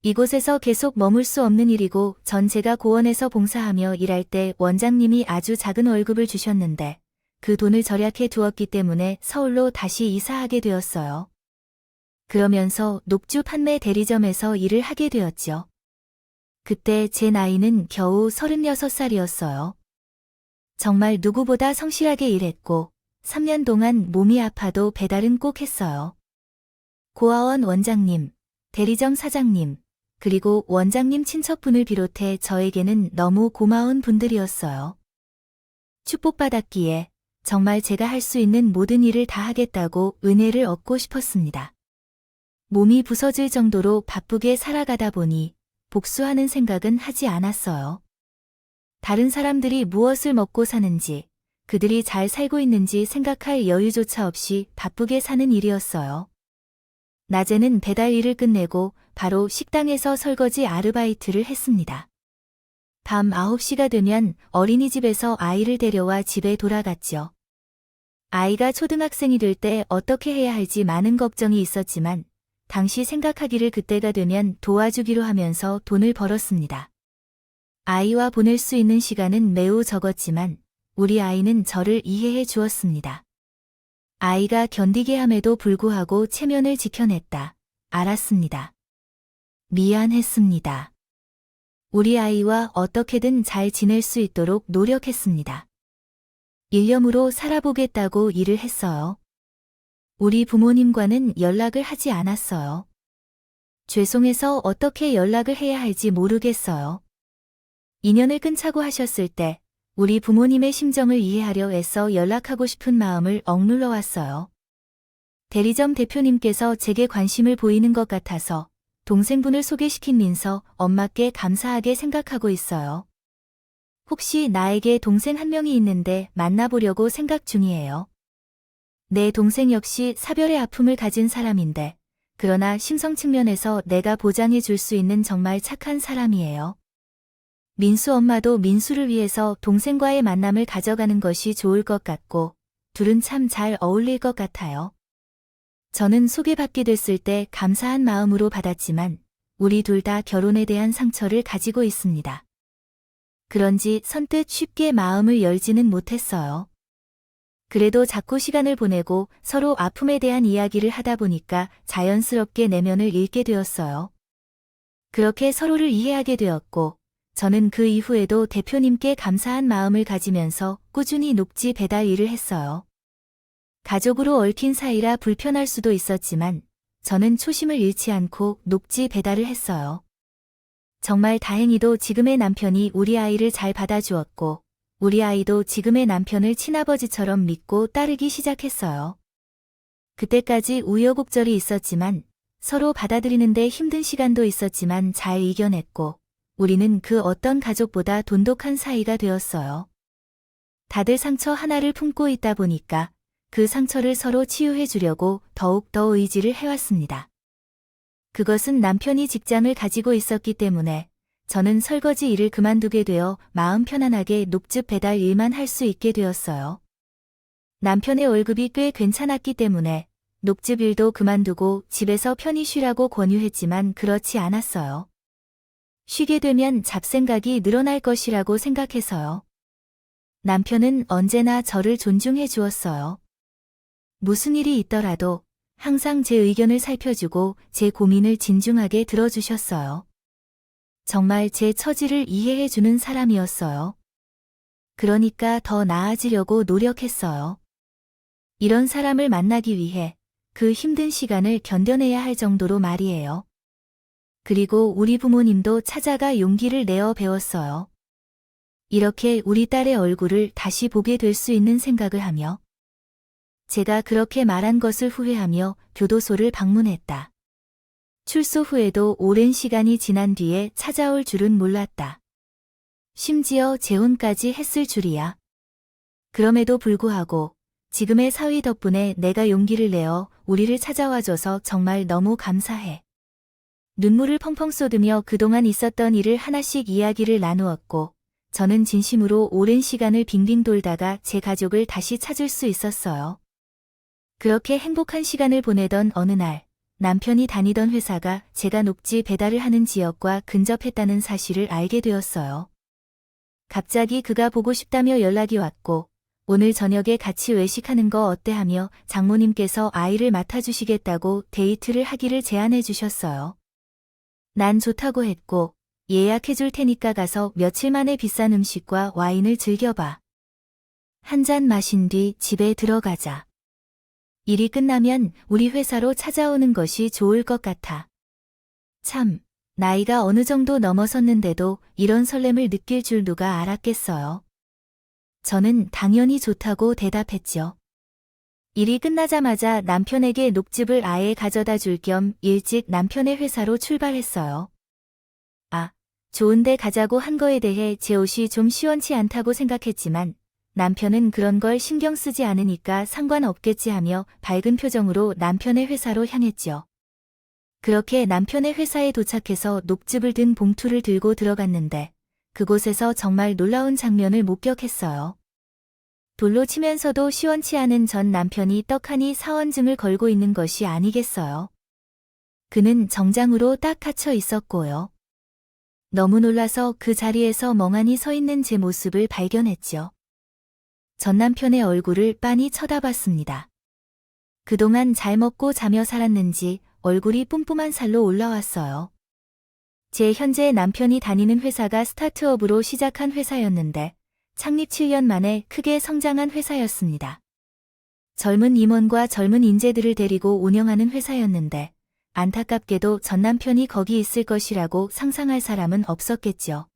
이곳에서 계속 머물 수 없는 일이고 전 제가 고원에서 봉사하며 일할 때 원장님이 아주 작은 월급을 주셨는데 그 돈을 절약해 두었기 때문에 서울로 다시 이사하게 되었어요. 그러면서 녹주 판매 대리점에서 일을 하게 되었죠. 그때 제 나이는 겨우 36살이었어요. 정말 누구보다 성실하게 일했고 3년 동안 몸이 아파도 배달은 꼭 했어요. 고아원 원장님, 대리점 사장님, 그리고 원장님 친척분을 비롯해 저에게는 너무 고마운 분들이었어요. 축복받았기에 정말 제가 할 수 있는 모든 일을 다 하겠다고 은혜를 얻고 싶었습니다. 몸이 부서질 정도로 바쁘게 살아가다 보니 복수하는 생각은 하지 않았어요. 다른 사람들이 무엇을 먹고 사는지, 그들이 잘 살고 있는지 생각할 여유조차 없이 바쁘게 사는 일이었어요. 낮에는 배달 일을 끝내고 바로 식당에서 설거지 아르바이트를 했습니다. 밤 9시가 되면 어린이집에서 아이를 데려와 집에 돌아갔죠. 아이가 초등학생이 될 때 어떻게 해야 할지 많은 걱정이 있었지만 당시 생각하기를 그때가 되면 도와주기로 하면서 돈을 벌었습니다. 아이와 보낼 수 있는 시간은 매우 적었지만 우리 아이는 저를 이해해 주었습니다. 아이가 견디게 함에도 불구하고 체면을 지켜냈다. 알았습니다. 미안했습니다. 우리 아이와 어떻게든 잘 지낼 수 있도록 노력했습니다. 일념으로 살아보겠다고 일을 했어요. 우리 부모님과는 연락을 하지 않았어요. 죄송해서 어떻게 연락을 해야 할지 모르겠어요. 인연을 끊자고 하셨을 때 우리 부모님의 심정을 이해하려 애써 연락하고 싶은 마음을 억눌러 왔어요. 대리점 대표님께서 제게 관심을 보이는 것 같아서 동생분을 소개시킨 민서 엄마께 감사하게 생각하고 있어요. 혹시 나에게 동생 한 명이 있는데 만나보려고 생각 중이에요. 내 동생 역시 사별의 아픔을 가진 사람인데 그러나 심성 측면에서 내가 보장해 줄 수 있는 정말 착한 사람이에요. 민수 엄마도 민수를 위해서 동생과의 만남을 가져가는 것이 좋을 것 같고 둘은 참 잘 어울릴 것 같아요. 저는 소개받게 됐을 때 감사한 마음으로 받았지만 우리 둘 다 결혼에 대한 상처를 가지고 있습니다. 그런지 선뜻 쉽게 마음을 열지는 못했어요. 그래도 자꾸 시간을 보내고 서로 아픔에 대한 이야기를 하다 보니까 자연스럽게 내면을 읽게 되었어요. 그렇게 서로를 이해하게 되었고 저는 그 이후에도 대표님께 감사한 마음을 가지면서 꾸준히 녹지 배달 일을 했어요. 가족으로 얽힌 사이라 불편할 수도 있었지만 저는 초심을 잃지 않고 녹지 배달을 했어요. 정말 다행히도 지금의 남편이 우리 아이를 잘 받아주었고 우리 아이도 지금의 남편을 친아버지처럼 믿고 따르기 시작했어요. 그때까지 우여곡절이 있었지만 서로 받아들이는데 힘든 시간도 있었지만 잘 이겨냈고 우리는 그 어떤 가족보다 돈독한 사이가 되었어요. 다들 상처 하나를 품고 있다 보니까 그 상처를 서로 치유해 주려고 더욱더 의지를 해왔습니다. 그것은 남편이 직장을 가지고 있었기 때문에 저는 설거지 일을 그만두게 되어 마음 편안하게 녹즙 배달 일만 할 수 있게 되었어요. 남편의 월급이 꽤 괜찮았기 때문에 녹즙 일도 그만두고 집에서 편히 쉬라고 권유했지만 그렇지 않았어요. 쉬게 되면 잡생각이 늘어날 것이라고 생각해서요. 남편은 언제나 저를 존중해 주었어요. 무슨 일이 있더라도 항상 제 의견을 살펴주고 제 고민을 진중하게 들어주셨어요. 정말 제 처지를 이해해주는 사람이었어요. 그러니까 더 나아지려고 노력했어요. 이런 사람을 만나기 위해 그 힘든 시간을 견뎌내야 할 정도로 말이에요. 그리고 우리 부모님도 찾아가 용기를 내어 배웠어요. 이렇게 우리 딸의 얼굴을 다시 보게 될 수 있는 생각을 하며 제가 그렇게 말한 것을 후회하며 교도소를 방문했다. 출소 후에도 오랜 시간이 지난 뒤에 찾아올 줄은 몰랐다. 심지어 재혼까지 했을 줄이야. 그럼에도 불구하고 지금의 사위 덕분에 내가 용기를 내어 우리를 찾아와줘서 정말 너무 감사해. 눈물을 펑펑 쏟으며 그동안 있었던 일을 하나씩 이야기를 나누었고 저는 진심으로 오랜 시간을 빙빙 돌다가 제 가족을 다시 찾을 수 있었어요. 그렇게 행복한 시간을 보내던 어느 날 남편이 다니던 회사가 제가 녹지 배달을 하는 지역과 근접했다는 사실을 알게 되었어요. 갑자기 그가 보고 싶다며 연락이 왔고 오늘 저녁에 같이 외식하는 거 어때 하며 장모님께서 아이를 맡아주시겠다고 데이트를 하기를 제안해 주셨어요. 난 좋다고 했고 예약해 줄 테니까 가서 며칠 만에 비싼 음식과 와인을 즐겨봐. 한 잔 마신 뒤 집에 들어가자. 일이 끝나면 우리 회사로 찾아오는 것이 좋을 것 같아. 참, 나이가 어느 정도 넘어섰는데도 이런 설렘을 느낄 줄 누가 알았겠어요. 저는 당연히 좋다고 대답했죠. 일이 끝나자마자 남편에게 녹즙을 아예 가져다 줄 겸 일찍 남편의 회사로 출발했어요. 아, 좋은데 가자고 한 거에 대해 제 옷이 좀 시원치 않다고 생각했지만 남편은 그런 걸 신경 쓰지 않으니까 상관없겠지 하며 밝은 표정으로 남편의 회사로 향했죠. 그렇게 남편의 회사에 도착해서 녹즙을 든 봉투를 들고 들어갔는데 그곳에서 정말 놀라운 장면을 목격했어요. 돌로 치면서도 시원치 않은 전 남편이 떡하니 사원증을 걸고 있는 것이 아니겠어요. 그는 정장으로 딱 갇혀 있었고요. 너무 놀라서 그 자리에서 멍하니 서 있는 제 모습을 발견했죠. 전 남편의 얼굴을 빤히 쳐다봤습니다. 그동안 잘 먹고 자며 살았는지 얼굴이 뿜뿜한 살로 올라왔어요. 제 현재 남편이 다니는 회사가 스타트업으로 시작한 회사였는데 창립 7년 만에 크게 성장한 회사였습니다. 젊은 임원과 젊은 인재들을 데리고 운영하는 회사였는데 안타깝게도 전 남편이 거기 있을 것이라고 상상할 사람은 없었겠죠.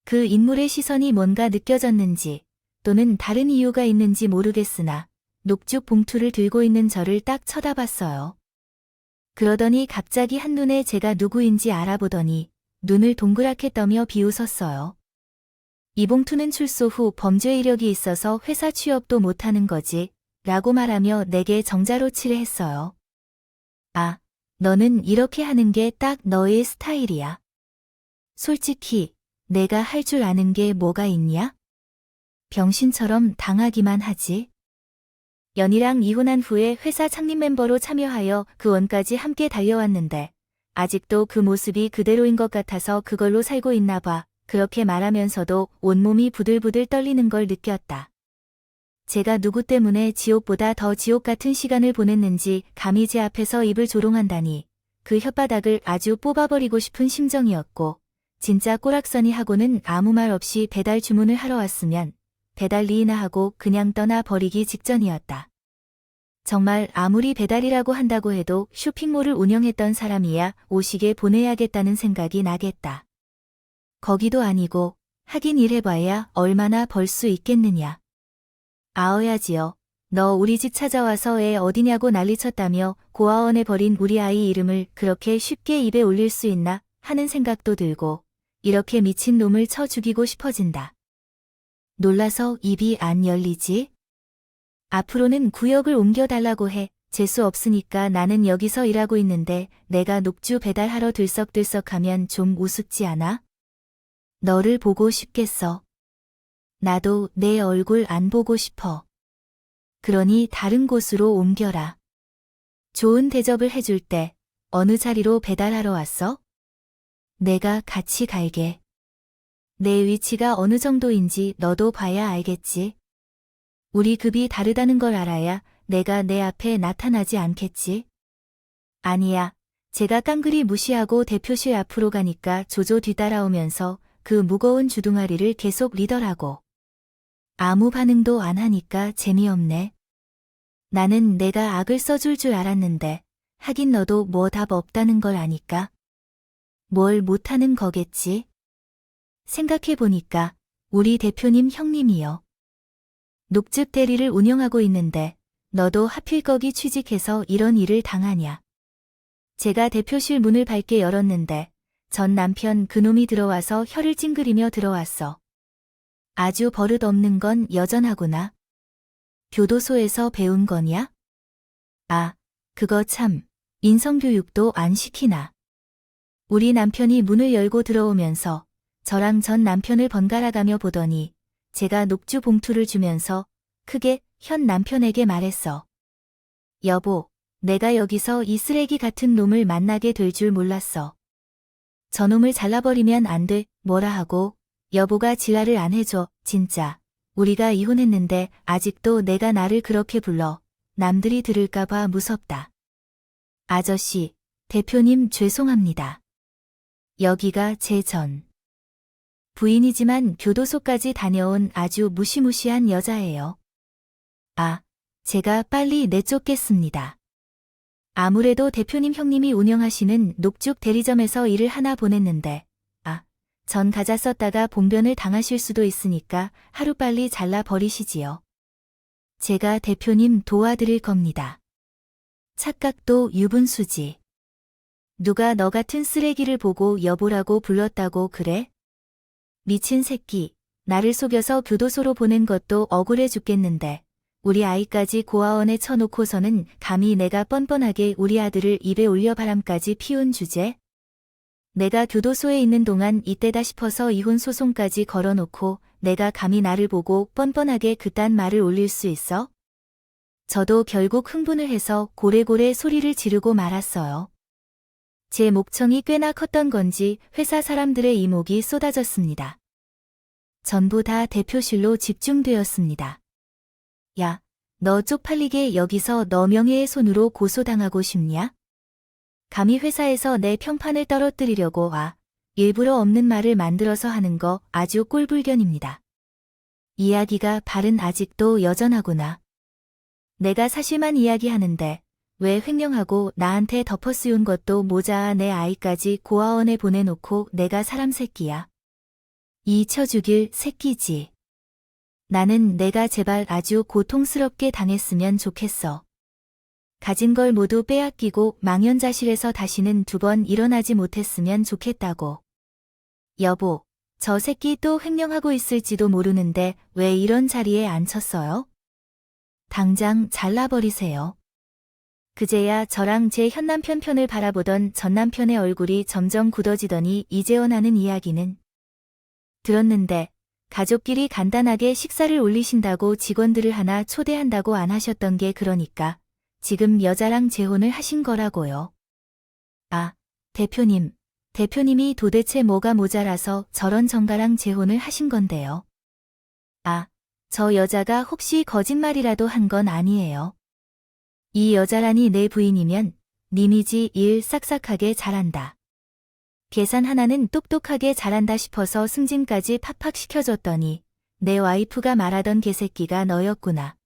그 인물의 시선이 뭔가 느껴졌는지 또는 다른 이유가 있는지 모르겠으나 녹즙 봉투를 들고 있는 저를 딱 쳐다봤어요. 그러더니 갑자기 한눈에 제가 누구인지 알아보더니 눈을 동그랗게 떠며 비웃었어요. 이 봉투는 출소 후 범죄 이력이 있어서 회사 취업도 못하는 거지 라고 말하며 내게 정자로치를 했어요. 아, 너는 이렇게 하는 게 딱 너의 스타일이야. 솔직히 내가 할 줄 아는 게 뭐가 있냐? 병신처럼 당하기만 하지. 연희랑 이혼한 후에 회사 창립 멤버로 참여하여 그 원까지 함께 달려왔는데 아직도 그 모습이 그대로인 것 같아서 그걸로 살고 있나 봐. 그렇게 말하면서도 온몸이 부들부들 떨리는 걸 느꼈다. 제가 누구 때문에 지옥보다 더 지옥 같은 시간을 보냈는지 감히 제 앞에서 입을 조롱한다니 그 혓바닥을 아주 뽑아버리고 싶은 심정이었고 진짜 꼬락서니 하고는 아무 말 없이 배달 주문을 하러 왔으면 배달리이나 하고 그냥 떠나버리기 직전이었다. 정말 아무리 배달이라고 한다고 해도 쇼핑몰을 운영했던 사람이야 오시게 보내야겠다는 생각이 나겠다. 거기도 아니고 하긴 일해봐야 얼마나 벌 수 있겠느냐. 아어야지요. 너 우리 집 찾아와서 애 어디냐고 난리쳤다며 고아원에 버린 우리 아이 이름을 그렇게 쉽게 입에 올릴 수 있나 하는 생각도 들고 이렇게 미친 놈을 쳐 죽이고 싶어진다. 놀라서 입이 안 열리지? 앞으로는 구역을 옮겨달라고 해. 재수 없으니까 나는 여기서 일하고 있는데 내가 녹주 배달하러 들썩들썩하면 좀 우습지 않아? 너를 보고 싶겠어. 나도 내 얼굴 안 보고 싶어. 그러니 다른 곳으로 옮겨라. 좋은 대접을 해줄 때 어느 자리로 배달하러 왔어? 내가 같이 갈게. 내 위치가 어느 정도인지 너도 봐야 알겠지. 우리 급이 다르다는 걸 알아야 내가 내 앞에 나타나지 않겠지? 아니야. 제가 깡그리 무시하고 대표실 앞으로 가니까 조조 뒤따라오면서 그 무거운 주둥아리를 계속 리더라고. 아무 반응도 안 하니까 재미없네. 나는 내가 악을 써줄 줄 알았는데 하긴 너도 뭐 답 없다는 걸 아니까. 뭘 못하는 거겠지? 생각해보니까 우리 대표님 형님이요. 녹즙 대리를 운영하고 있는데 너도 하필 거기 취직해서 이런 일을 당하냐. 제가 대표실 문을 밝게 열었는데 전 남편 그놈이 들어와서 혀를 찡그리며 들어왔어. 아주 버릇없는 건 여전하구나. 교도소에서 배운 거냐? 아, 그거 참, 인성교육도 안 시키나. 우리 남편이 문을 열고 들어오면서 저랑 전 남편을 번갈아가며 보더니 제가 녹주 봉투를 주면서 크게 현 남편에게 말했어. 여보, 내가 여기서 이 쓰레기 같은 놈을 만나게 될 줄 몰랐어. 저놈을 잘라버리면 안 돼, 뭐라 하고. 여보가 지랄을 안 해줘, 진짜. 우리가 이혼했는데 아직도 내가 나를 그렇게 불러. 남들이 들을까봐 무섭다. 아저씨, 대표님 죄송합니다. 여기가 제 전 부인이지만 교도소까지 다녀온 아주 무시무시한 여자예요. 아, 제가 빨리 내쫓겠습니다. 아무래도 대표님 형님이 운영하시는 녹죽 대리점에서 일을 하나 보냈는데 전 가자 썼다가 봉변을 당하실 수도 있으니까 하루빨리 잘라버리시지요. 제가 대표님 도와드릴 겁니다. 착각도 유분수지. 누가 너 같은 쓰레기를 보고 여보라고 불렀다고 그래? 미친 새끼, 나를 속여서 교도소로 보낸 것도 억울해 죽겠는데 우리 아이까지 고아원에 쳐놓고서는 감히 내가 뻔뻔하게 우리 아들을 입에 올려 바람까지 피운 주제? 내가 교도소에 있는 동안 이때다 싶어서 이혼 소송까지 걸어놓고 내가 감히 나를 보고 뻔뻔하게 그딴 말을 올릴 수 있어? 저도 결국 흥분을 해서 고래고래 소리를 지르고 말았어요. 제 목청이 꽤나 컸던 건지 회사 사람들의 이목이 쏟아졌습니다. 전부 다 대표실로 집중되었습니다. 야, 너 쪽팔리게 여기서 너 명예의 손으로 고소당하고 싶냐? 감히 회사에서 내 평판을 떨어뜨리려고 일부러 없는 말을 만들어서 하는 거 아주 꼴불견입니다. 이야기가 발은 아직도 여전하구나. 내가 사실만 이야기하는데 왜 횡령하고 나한테 덮어 씌운 것도 모자아 내 아이까지 고아원에 보내놓고 내가 사람 새끼야. 이 쳐 죽일 새끼지. 나는 내가 제발 아주 고통스럽게 당했으면 좋겠어. 가진 걸 모두 빼앗기고 망연자실해서 다시는 두 번 일어나지 못했으면 좋겠다고. 여보, 저 새끼 또 횡령하고 있을지도 모르는데 왜 이런 자리에 앉혔어요? 당장 잘라버리세요. 그제야 저랑 제 현남편 편을 바라보던 전남편의 얼굴이 점점 굳어지더니 이제 원하는 이야기는 들었는데 가족끼리 간단하게 식사를 올리신다고 직원들을 하나 초대한다고 안 하셨던 게 그러니까 지금 여자랑 재혼을 하신 거라고요. 아, 대표님이 도대체 뭐가 모자라서 저런 정가랑 재혼을 하신 건데요. 아, 저 여자가 혹시 거짓말이라도 한 건 아니에요. 이 여자라니 내 부인이면 님이지 일 싹싹하게 잘한다. 계산 하나는 똑똑하게 잘한다 싶어서 승진까지 팍팍 시켜줬더니 내 와이프가 말하던 개새끼가 너였구나.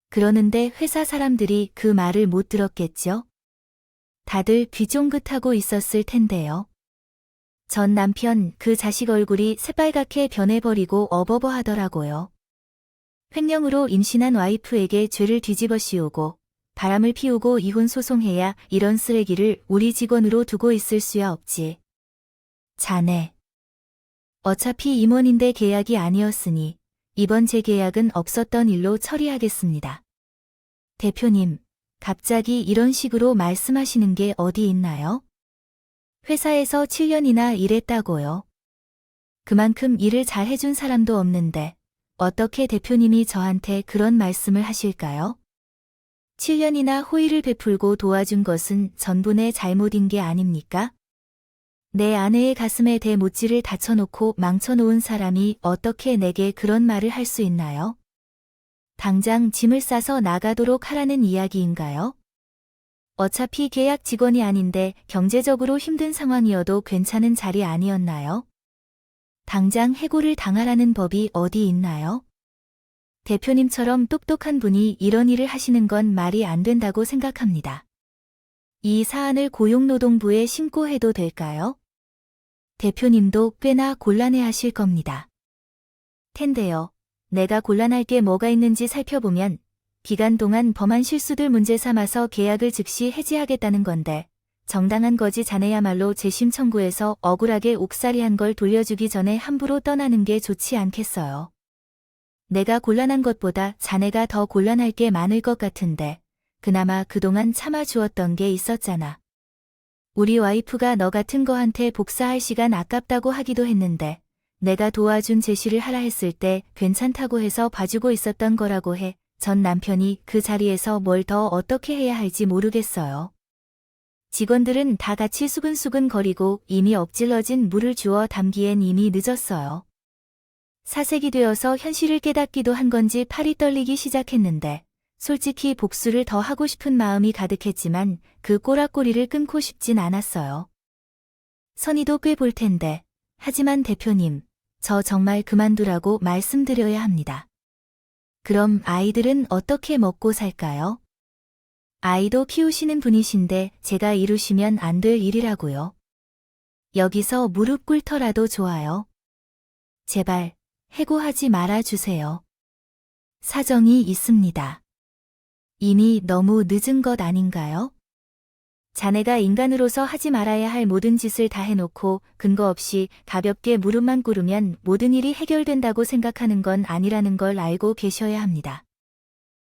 그러는데 회사 사람들이 그 말을 못 들었겠죠? 다들 귀 쫑긋하고 있었을 텐데요. 전 남편 그 자식 얼굴이 새빨갛게 변해버리고 어버버 하더라고요. 횡령으로 임신한 와이프에게 죄를 뒤집어 씌우고 바람을 피우고 이혼 소송해야 이런 쓰레기를 우리 직원으로 두고 있을 수야 없지. 자네. 어차피 임원인데 계약이 아니었으니 이번 재계약은 없었던 일로 처리하겠습니다. 대표님, 갑자기 이런 식으로 말씀하시는 게 어디 있나요? 회사에서 7년이나 일했다고요. 그만큼 일을 잘 해준 사람도 없는데 어떻게 대표님이 저한테 그런 말씀을 하실까요? 7년이나 호의를 베풀고 도와준 것은 전부 내 잘못인 게 아닙니까? 내 아내의 가슴에 대못질을 다쳐놓고 망쳐놓은 사람이 어떻게 내게 그런 말을 할 수 있나요? 당장 짐을 싸서 나가도록 하라는 이야기인가요? 어차피 계약 직원이 아닌데 경제적으로 힘든 상황이어도 괜찮은 자리 아니었나요? 당장 해고를 당하라는 법이 어디 있나요? 대표님처럼 똑똑한 분이 이런 일을 하시는 건 말이 안 된다고 생각합니다. 이 사안을 고용노동부에 신고해도 될까요? 대표님도 꽤나 곤란해하실 겁니다. 텐데요. 내가 곤란할 게 뭐가 있는지 살펴보면 기간 동안 범한 실수들 문제 삼아서 계약을 즉시 해지하겠다는 건데 정당한 거지 자네야말로 재심 청구해서 억울하게 옥살이한 걸 돌려주기 전에 함부로 떠나는 게 좋지 않겠어요. 내가 곤란한 것보다 자네가 더 곤란할 게 많을 것 같은데 그나마 그동안 참아주었던 게 있었잖아. 우리 와이프가 너 같은 거한테 복사할 시간 아깝다고 하기도 했는데 내가 도와준 제시를 하라 했을 때 괜찮다고 해서 봐주고 있었던 거라고 해. 전 남편이 그 자리에서 뭘 더 어떻게 해야 할지 모르겠어요. 직원들은 다 같이 수근수근 거리고 이미 엎질러진 물을 주워 담기엔 이미 늦었어요. 사색이 되어서 현실을 깨닫기도 한 건지 팔이 떨리기 시작했는데 솔직히 복수를 더 하고 싶은 마음이 가득했지만 그 꼬락꼬리를 끊고 싶진 않았어요. 선의도 꽤 볼 텐데 하지만 대표님, 저 정말 그만두라고 말씀드려야 합니다. 그럼 아이들은 어떻게 먹고 살까요? 아이도 키우시는 분이신데 제가 이루시면 안 될 일이라고요. 여기서 무릎 꿇더라도 좋아요. 제발 해고하지 말아주세요. 사정이 있습니다. 이미 너무 늦은 것 아닌가요? 자네가 인간으로서 하지 말아야 할 모든 짓을 다 해놓고 근거 없이 가볍게 무릎만 꿇으면 모든 일이 해결된다고 생각하는 건 아니라는 걸 알고 계셔야 합니다.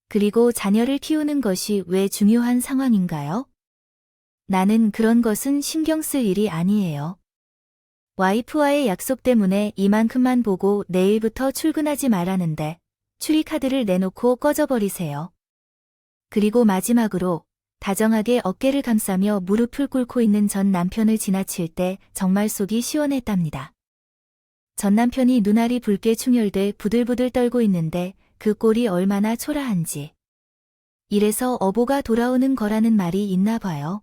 그리고 자녀를 키우는 것이 왜 중요한 상황인가요? 나는 그런 것은 신경 쓸 일이 아니에요. 와이프와의 약속 때문에 이만큼만 보고 내일부터 출근하지 말라는데 출입카드를 내놓고 꺼져버리세요. 그리고 마지막으로 다정하게 어깨를 감싸며 무릎을 꿇고 있는 전 남편을 지나칠 때 정말 속이 시원했답니다. 전 남편이 눈알이 붉게 충혈돼 부들부들 떨고 있는데 그 꼴이 얼마나 초라한지. 이래서 어보가 돌아오는 거라는 말이 있나 봐요.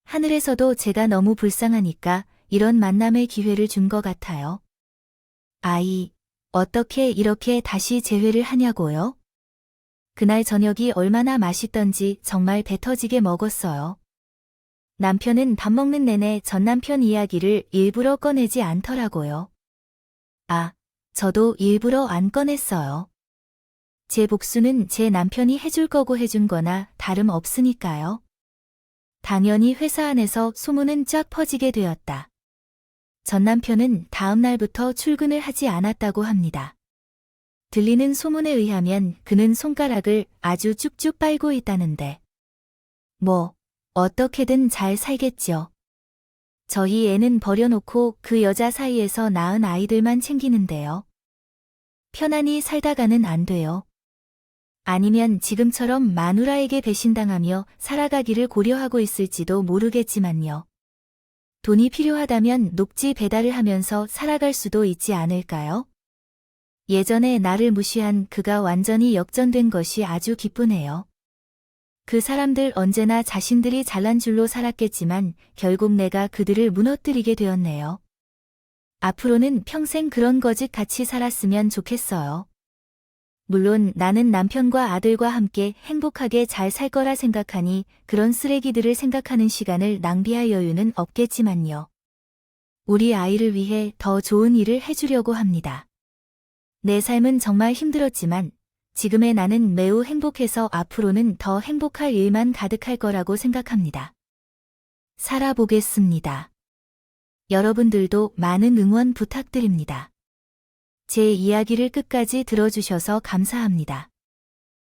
하늘에서도 제가 너무 불쌍하니까 이런 만남의 기회를 준 것 같아요. 아이, 어떻게 이렇게 다시 재회를 하냐고요? 그날 저녁이 얼마나 맛있던지 정말 배 터지게 먹었어요. 남편은 밥 먹는 내내 전 남편 이야기를 일부러 꺼내지 않더라고요. 아, 저도 일부러 안 꺼냈어요. 제 복수는 제 남편이 해줄 거고 해준 거나 다름없으니까요. 당연히 회사 안에서 소문은 쫙 퍼지게 되었다. 전 남편은 다음 날부터 출근을 하지 않았다고 합니다. 들리는 소문에 의하면 그는 손가락을 아주 쭉쭉 빨고 있다는데. 뭐, 어떻게든 잘 살겠죠. 저희 애는 버려놓고 그 여자 사이에서 낳은 아이들만 챙기는데요. 편안히 살다가는 안 돼요. 아니면 지금처럼 마누라에게 배신당하며 살아가기를 고려하고 있을지도 모르겠지만요. 돈이 필요하다면 녹지 배달을 하면서 살아갈 수도 있지 않을까요? 예전에 나를 무시한 그가 완전히 역전된 것이 아주 기쁘네요. 그 사람들 언제나 자신들이 잘난 줄로 살았겠지만 결국 내가 그들을 무너뜨리게 되었네요. 앞으로는 평생 그런 거짓 같이 살았으면 좋겠어요. 물론 나는 남편과 아들과 함께 행복하게 잘 살 거라 생각하니 그런 쓰레기들을 생각하는 시간을 낭비할 여유는 없겠지만요. 우리 아이를 위해 더 좋은 일을 해주려고 합니다. 내 삶은 정말 힘들었지만 지금의 나는 매우 행복해서 앞으로는 더 행복할 일만 가득할 거라고 생각합니다. 살아보겠습니다. 여러분들도 많은 응원 부탁드립니다. 제 이야기를 끝까지 들어주셔서 감사합니다.